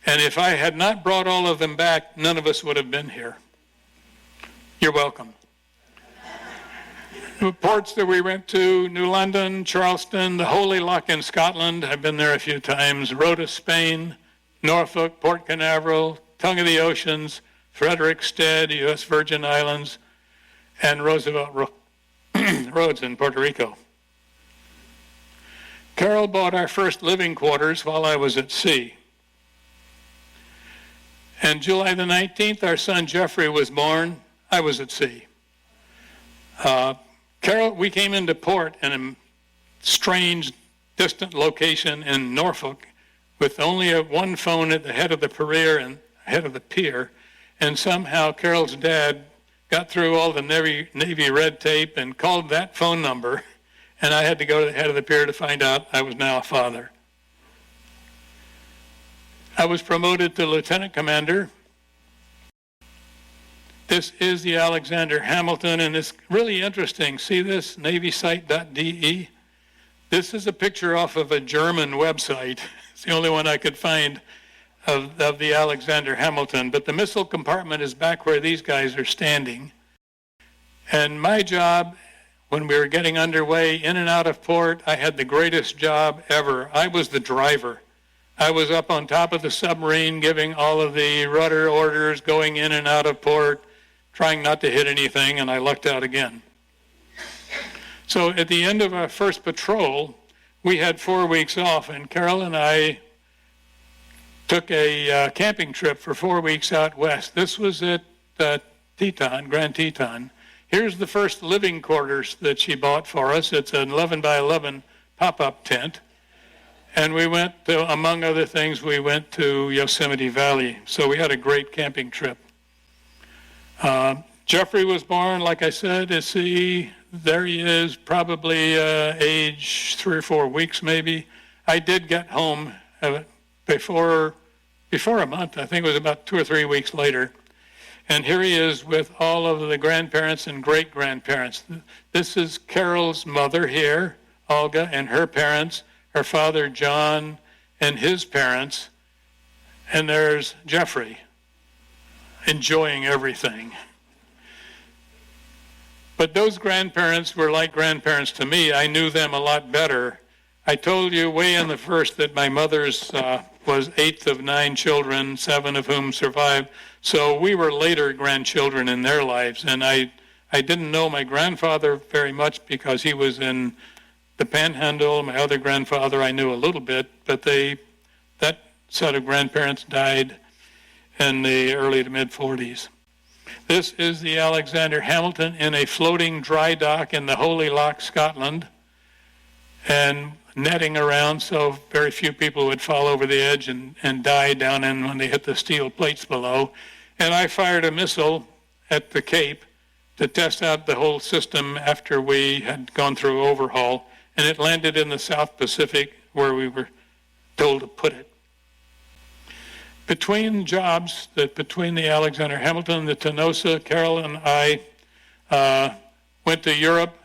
and if I had not brought all of them back, none of us would have been here. You're welcome. The ports that we went to, New London, Charleston, the Holy Loch in Scotland, I've been there a few times, Rota, Spain, Norfolk, Port Canaveral, Tongue of the Oceans, Frederickstead, U.S. Virgin Islands, and Roosevelt Roads in Puerto Rico. Carol bought our first living quarters while I was at sea. And July the 19th, our son Jeffrey was born. I was at sea. Carol, we came into port in a strange, distant location in Norfolk with only one phone at the head of the pier, and somehow Carol's dad got through all the Navy red tape and called that phone number, and I had to go to the head of the pier to find out I was now a father. I was promoted to lieutenant commander. This is the Alexander Hamilton, and it's really interesting. See this, navysite.de? This is a picture off of a German website. It's the only one I could find of the Alexander Hamilton. But the missile compartment is back where these guys are standing. And my job, when we were getting underway in and out of port, I had the greatest job ever. I was the driver. I was up on top of the submarine giving all of the rudder orders, going in and out of port, trying not to hit anything, and I lucked out again. So at the end of our first patrol, we had 4 weeks off, and Carol and I took a camping trip for 4 weeks out west. This was at Teton, Grand Teton. Here's the first living quarters that she bought for us. It's an 11 by 11 pop-up tent. And we went to, among other things, we went to Yosemite Valley. So we had a great camping trip. Jeffrey was born, like I said, at sea. There he is, probably age 3 or 4 weeks maybe. I did get home before a month. I think it was about 2 or 3 weeks later. And here he is with all of the grandparents and great-grandparents. This is Carol's mother here, Olga, and her parents, her father, John, and his parents. And there's Jeffrey, enjoying everything. But those grandparents were like grandparents to me. I knew them a lot better. I told you way in the first that my mother's was 8th of 9 children, 7 of whom survived. So we were later grandchildren in their lives. And I didn't know my grandfather very much because he was in the Panhandle. My other grandfather I knew a little bit, but that set of grandparents died in the early to mid-40s. This is the Alexander Hamilton in a floating dry dock in the Holy Loch, Scotland, and netting around so very few people would fall over the edge and die down in when they hit the steel plates below. And I fired a missile at the Cape to test out the whole system after we had gone through overhaul, and it landed in the South Pacific where we were told to put it. Between jobs, between the Alexander Hamilton and the Tenosa, Carol and I went to Europe.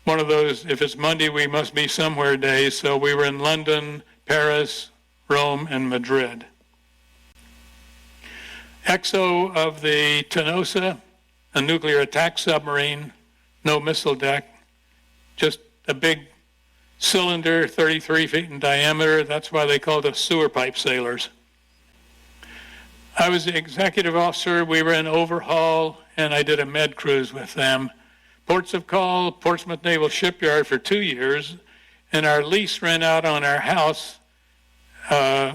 One of those, if it's Monday, we must be somewhere days. So we were in London, Paris, Rome, and Madrid. XO of the Tenosa, a nuclear attack submarine, no missile deck, just a big cylinder, 33 feet in diameter. That's why they called us sewer pipe sailors. I was the executive officer. We were in overhaul, and I did a med cruise with them. Ports of call, Portsmouth Naval Shipyard for 2 years, and our lease ran out on our house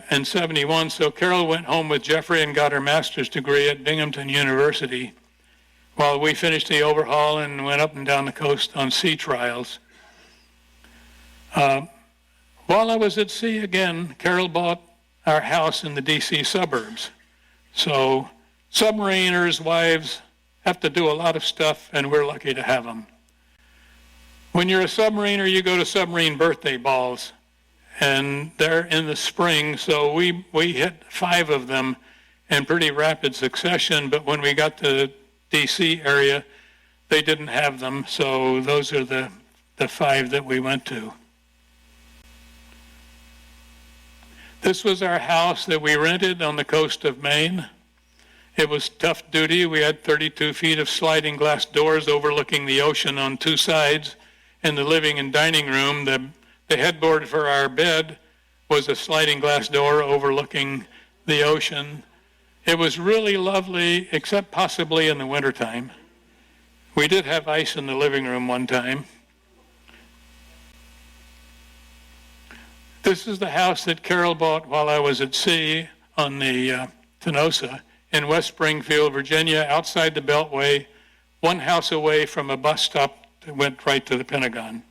in 71, so Carol went home with Jeffrey and got her master's degree at Binghamton University while we finished the overhaul and went up and down the coast on sea trials. While I was at sea again, Carol bought our house in the DC suburbs. So submariners' wives have to do a lot of stuff, and we're lucky to have them. When you're a submariner, you go to submarine birthday balls, and they're in the spring, so we hit 5 of them in pretty rapid succession, but when we got to DC area, they didn't have them, so those are the 5 that we went to. This was our house that we rented on the coast of Maine. It was tough duty. We had 32 feet of sliding glass doors overlooking the ocean on 2 sides. In the living and dining room, the headboard for our bed was a sliding glass door overlooking the ocean. It was really lovely, except possibly in the wintertime. We did have ice in the living room one time. This is the house that Carol bought while I was at sea on the Tenosa in West Springfield, Virginia, outside the Beltway, 1 house away from a bus stop that went right to the Pentagon.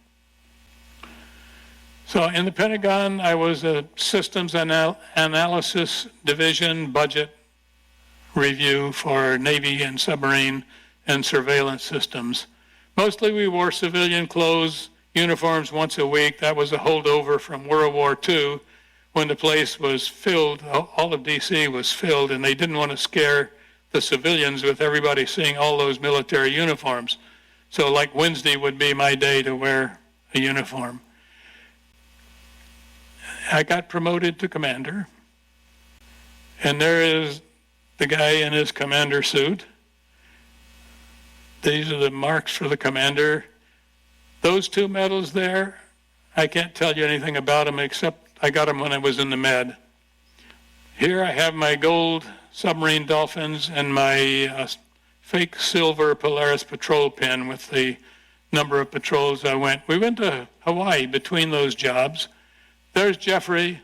So in the Pentagon, I was a systems analysis division budget review for Navy and submarine and surveillance systems. Mostly we wore civilian clothes, uniforms once a week. That was a holdover from World War II when the place was filled, all of DC was filled, and they didn't want to scare the civilians with everybody seeing all those military uniforms. So like Wednesday would be my day to wear a uniform. I got promoted to commander, and there is the guy in his commander suit. These are the marks for the commander. Those 2 medals there, I can't tell you anything about them except I got them when I was in the Med. Here I have my gold submarine dolphins and my fake silver Polaris patrol pin with the number of patrols I went. We went to Hawaii between those jobs. There's Jeffrey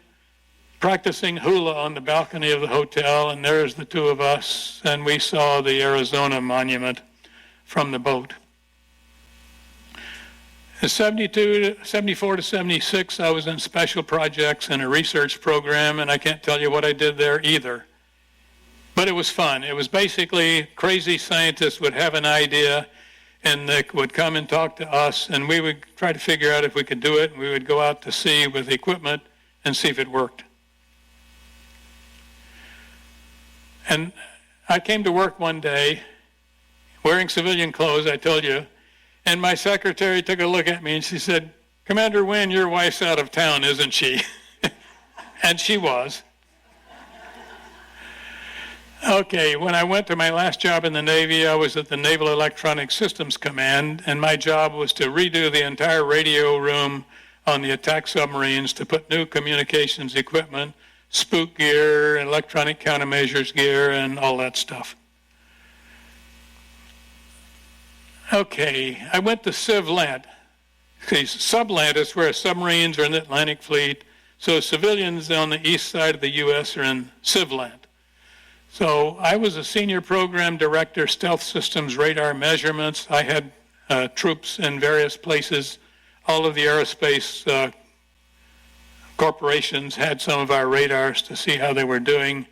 practicing hula on the balcony of the hotel, and there's the 2 of us, and we saw the Arizona monument from the boat. In 74 to 76, I was in special projects and a research program, and I can't tell you what I did there either. But it was fun. It was basically crazy scientists would have an idea, and they would come and talk to us, and we would try to figure out if we could do it, and we would go out to sea with equipment and see if it worked. And I came to work one day wearing civilian clothes, I told you, and my secretary took a look at me and she said, "Commander Wynn, your wife's out of town, isn't she?" And she was. Okay, when I went to my last job in the Navy, I was at the Naval Electronic Systems Command, and my job was to redo the entire radio room on the attack submarines to put new communications equipment, spook gear, electronic countermeasures gear, and all that stuff. Okay, I went to CivLant. Okay, SubLant is where submarines are in the Atlantic Fleet, so civilians on the east side of the U.S. are in CivLant. So I was a senior program director, stealth systems, radar measurements. I had troops in various places. All of the aerospace corporations had some of our radars to see how they were doing.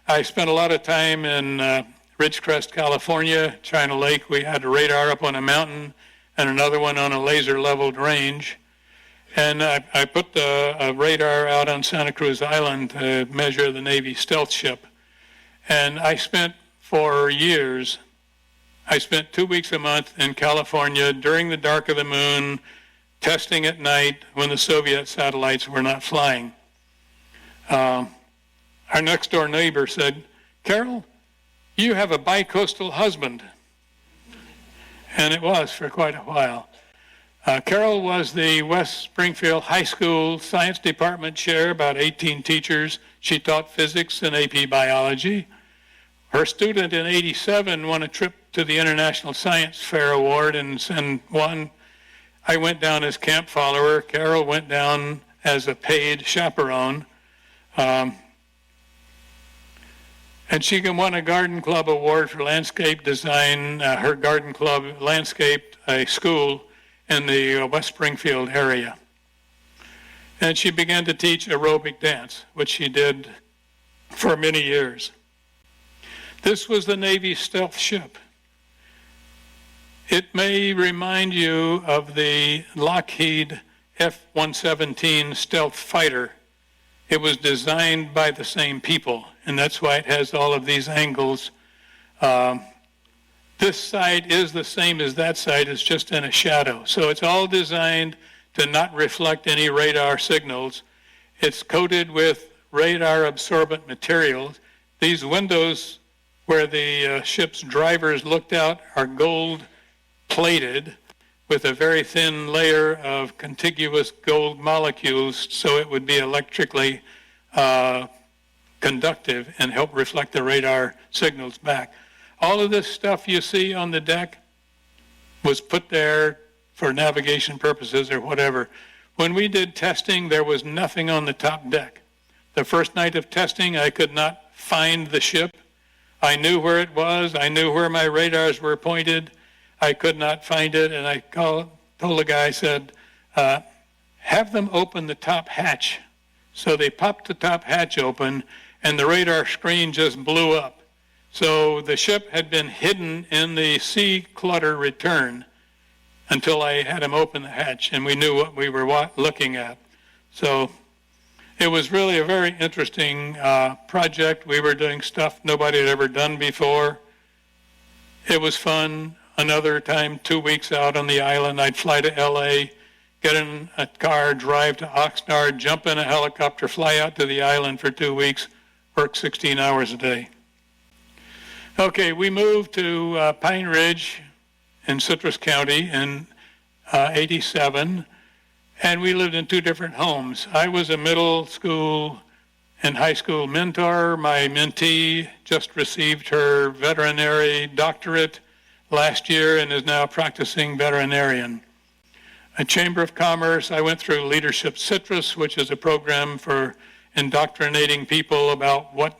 I spent a lot of time in Ridgecrest, California, China Lake. We had a radar up on a mountain and another one on a laser leveled range. And I put a radar out on Santa Cruz Island to measure the Navy stealth ship. And I spent 2 weeks a month in California during the dark of the moon, testing at night when the Soviet satellites were not flying. Our next door neighbor said, "Carol, you have a bicoastal husband." And it was for quite a while. Carol was the West Springfield High School Science Department chair, about 18 teachers. She taught physics and AP biology. Her student in '87 won a trip to the International Science Fair Award and won. I went down as camp follower. Carol went down as a paid chaperone. And she won a Garden Club award for landscape design. Her garden club landscaped a school in the West Springfield area. And she began to teach aerobic dance, which she did for many years. This was the Navy stealth ship. It may remind you of the Lockheed F-117 stealth fighter. It was designed by the same people, and that's why it has all of these angles. This side is the same as that side, it's just in a shadow. So it's all designed to not reflect any radar signals. It's coated with radar absorbent materials. These windows where the ship's drivers looked out are gold plated with a very thin layer of contiguous gold molecules so it would be electrically conductive and help reflect the radar signals back. All of this stuff you see on the deck was put there for navigation purposes or whatever. When we did testing, there was nothing on the top deck. The first night of testing, I could not find the ship. I knew where it was. I knew where my radars were pointed. I could not find it, and I told the guy, I said, have them open the top hatch. So they popped the top hatch open, and the radar screen just blew up. So the ship had been hidden in the sea clutter return until I had him open the hatch, and we knew what we were looking at. So it was really a very interesting project. We were doing stuff nobody had ever done before. It was fun. Another time, 2 weeks out on the island, I'd fly to LA, get in a car, drive to Oxnard, jump in a helicopter, fly out to the island for 2 weeks, work 16 hours a day. Okay, we moved to Pine Ridge in Citrus County in 87, and we lived in 2 different homes. I was a middle school and high school mentor. My mentee just received her veterinary doctorate last year and is now practicing veterinarian. A Chamber of Commerce, I went through Leadership Citrus, which is a program for indoctrinating people about what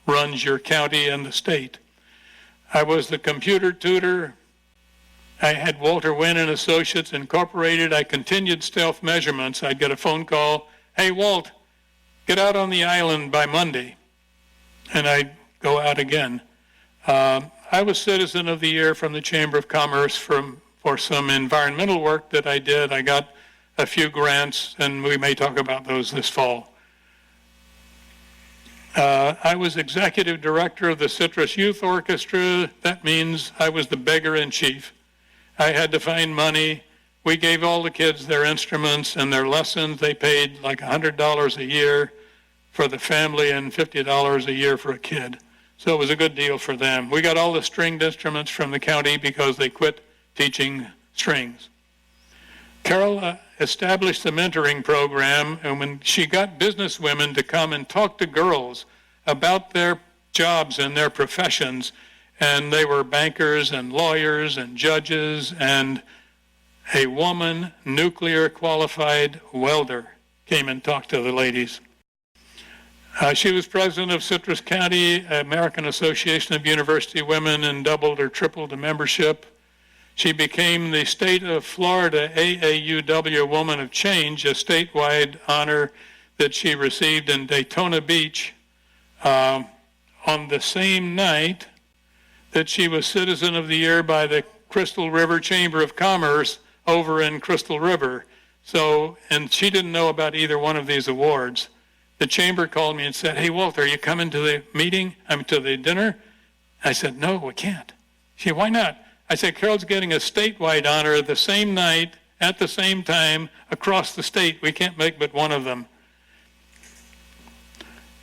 runs your county and the state. I was the computer tutor. I had Walter Wynn and Associates Incorporated. I continued stealth measurements. I'd get a phone call, hey, Walt, get out on the island by Monday. And I'd go out again. I was Citizen of the Year from the Chamber of Commerce for some environmental work that I did. I got a few grants, and we may talk about those this fall. I was Executive Director of the Citrus Youth Orchestra. That means I was the beggar in chief. I had to find money. We gave all the kids their instruments and their lessons. They paid like $100 a year for the family and $50 a year for a kid. So it was a good deal for them. We got all the stringed instruments from the county because they quit teaching strings. Carol established the mentoring program, and when she got business women to come and talk to girls about their jobs and their professions, and they were bankers and lawyers and judges, and a woman, nuclear qualified welder, came and talked to the ladies. She was president of Citrus County American Association of University Women and doubled or tripled the membership. She became the state of Florida AAUW Woman of Change, a statewide honor that she received in Daytona Beach on the same night that she was Citizen of the Year by the Crystal River Chamber of Commerce over in Crystal River. So, and she didn't know about either one of these awards. The chamber called me and said, hey, Walter, are you coming to the meeting? To the dinner? I said, no, we can't. She said, why not? I said, Carol's getting a statewide honor the same night, at the same time, across the state. We can't make but one of them.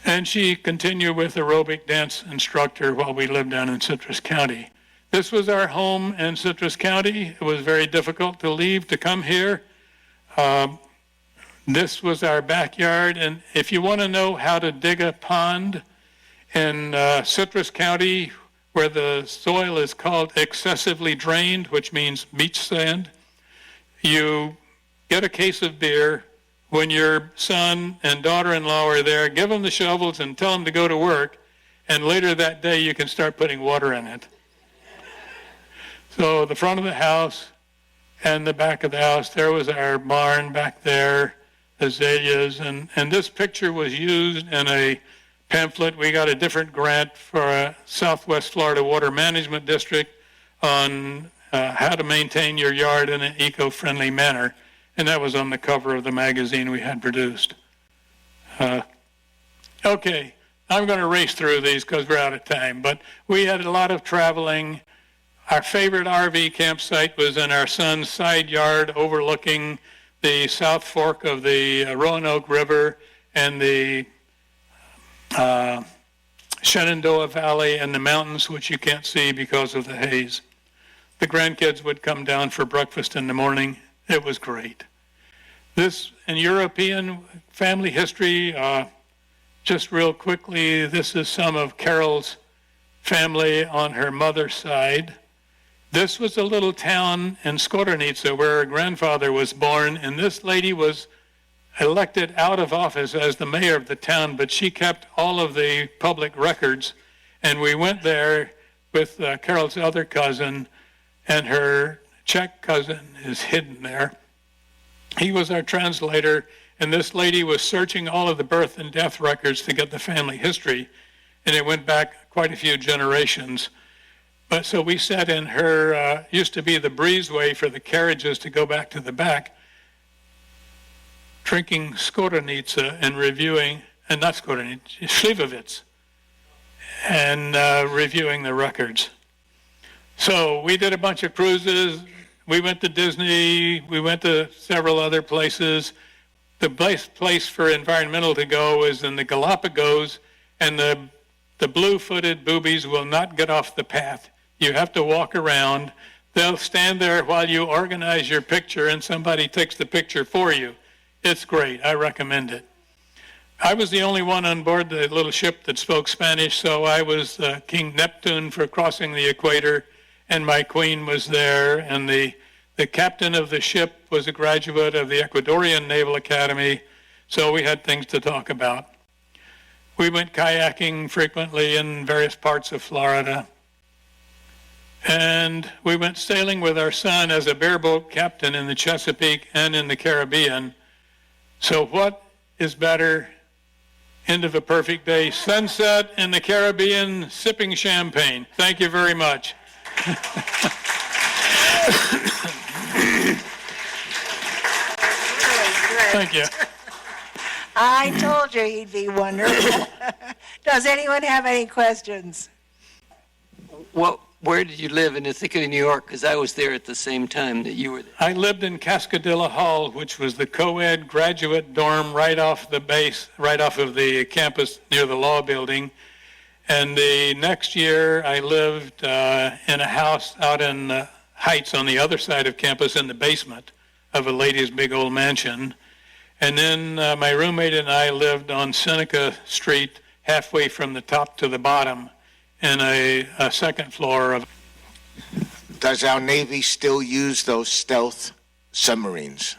And she continued with aerobic dance instructor while we lived down in Citrus County. This was our home in Citrus County. It was very difficult to leave to come here. This was our backyard, and if you want to know how to dig a pond in Citrus County, where the soil is called excessively drained, which means beach sand. You get a case of beer. When your son and daughter-in-law are there, give them the shovels and tell them to go to work, and later that day you can start putting water in it. So the front of the house and the back of the house, there was our barn back there, azaleas, and this picture was used in a pamphlet. We got a different grant for a Southwest Florida Water Management District on how to maintain your yard in an eco-friendly manner, and that was on the cover of the magazine we had produced. Okay, I'm going to race through these because we're out of time, but we had a lot of traveling. Our favorite RV campsite was in our son's side yard overlooking the South Fork of the Roanoke River and the Shenandoah Valley and the mountains, which you can't see because of the haze. The grandkids would come down for breakfast in the morning. It was great. This, in European family history, just real quickly, this is some of Carol's family on her mother's side. This was a little town in Skoronica where her grandfather was born, and this lady was elected out of office as the mayor of the town, but she kept all of the public records, and we went there with Carol's other cousin, and her Czech cousin is hidden there. He was our translator, and this lady was searching all of the birth and death records to get the family history, and it went back quite a few generations. But so we sat in her, used to be the breezeway for the carriages to go back to the back, drinking Skoronica and reviewing, and not Skoronica, Slivovitz, and reviewing the records. So we did a bunch of cruises. We went to Disney. We went to several other places. The best place for environmental to go is in the Galapagos, and the blue-footed boobies will not get off the path. You have to walk around. They'll stand there while you organize your picture, and somebody takes the picture for you. It's great. I recommend it. I was the only one on board the little ship that spoke Spanish, so I was King Neptune for crossing the equator, and my queen was there, and the captain of the ship was a graduate of the Ecuadorian Naval Academy, so we had things to talk about. We went kayaking frequently in various parts of Florida. And we went sailing with our son as a bareboat captain in the Chesapeake and in the Caribbean. So what is better, end of a perfect day, sunset in the Caribbean, sipping champagne. Thank you very much. Thank you. I told you he'd be wonderful. Does anyone have any questions? Well, where did you live in Ithaca, New York? Because I was there at the same time that you were there. I lived in Cascadilla Hall, which was the co-ed graduate dorm right off the base, right off of the campus near the law building. And the next year I lived in a house out in Heights on the other side of campus in the basement of a lady's big old mansion. And then my roommate and I lived on Seneca Street, halfway from the top to the bottom, in a second floor of. Does our Navy still use those stealth submarines?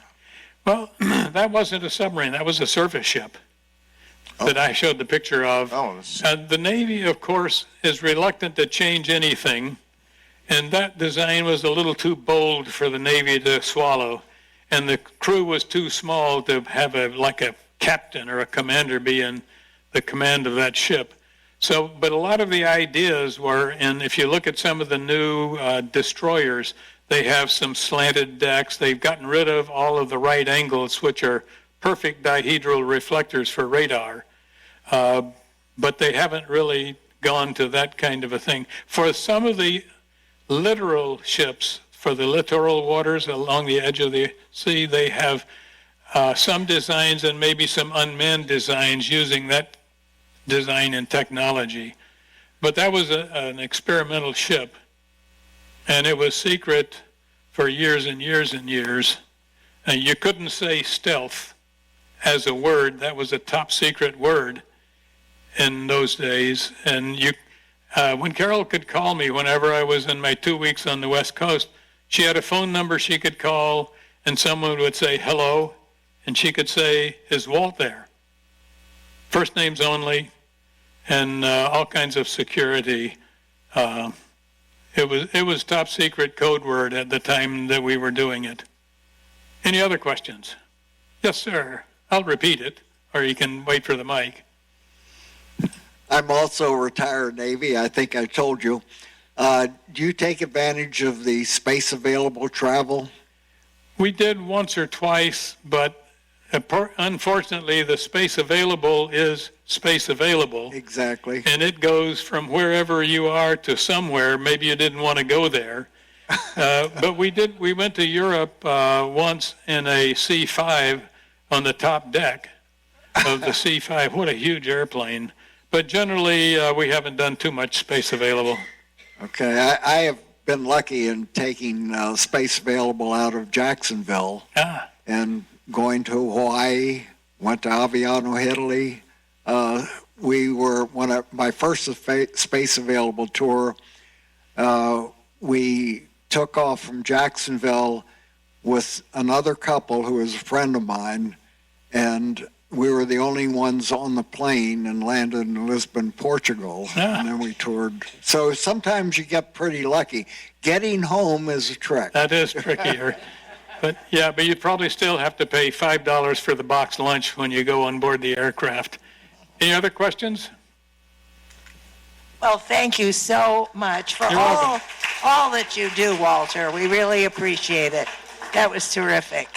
Well, that wasn't a submarine. That was a surface ship that I showed the picture of. The Navy, of course, is reluctant to change anything, and that design was a little too bold for the Navy to swallow, and the crew was too small to have like a captain or a commander be in the command of that ship. So, but a lot of the ideas were, and if you look at some of the new destroyers, they have some slanted decks. They've gotten rid of all of the right angles, which are perfect dihedral reflectors for radar. But they haven't really gone to that kind of a thing. For some of the littoral ships, for the littoral waters along the edge of the sea, they have some designs and maybe some unmanned designs using that design and technology. But that was an experimental ship, and it was secret for years and years and years. And you couldn't say stealth as a word. That was a top secret word in those days. And When Carol could call me whenever I was in my 2 weeks on the West Coast, she had a phone number she could call, and someone would say hello, and she could say, "Is Walt there?" First names only, and all kinds of security. It was top secret code word at the time that we were doing it. Any other questions? Yes, sir. I'll repeat it, or you can wait for the mic. I'm also retired Navy. I think I told you. Do you take advantage of the space available travel? We did once or twice, but unfortunately, the space available is space available. Exactly. And it goes from wherever you are to somewhere. Maybe you didn't want to go there. But we went to Europe once in a C-5 on the top deck of the C-5. What a huge airplane. But generally, we haven't done too much space available. Okay. I have been lucky in taking space available out of Jacksonville and going to Hawaii, went to Aviano, Italy. We were my first space available tour. We took off from Jacksonville with another couple who was a friend of mine, and we were the only ones on the plane and landed in Lisbon, Portugal. And then we toured. So sometimes you get pretty lucky. Getting home is a trick. That is trickier. But you probably still have to pay $5 for the box lunch when you go on board the aircraft. Any other questions? Well, thank you so much for You're welcome. all that you do, Walter. We really appreciate it. That was terrific.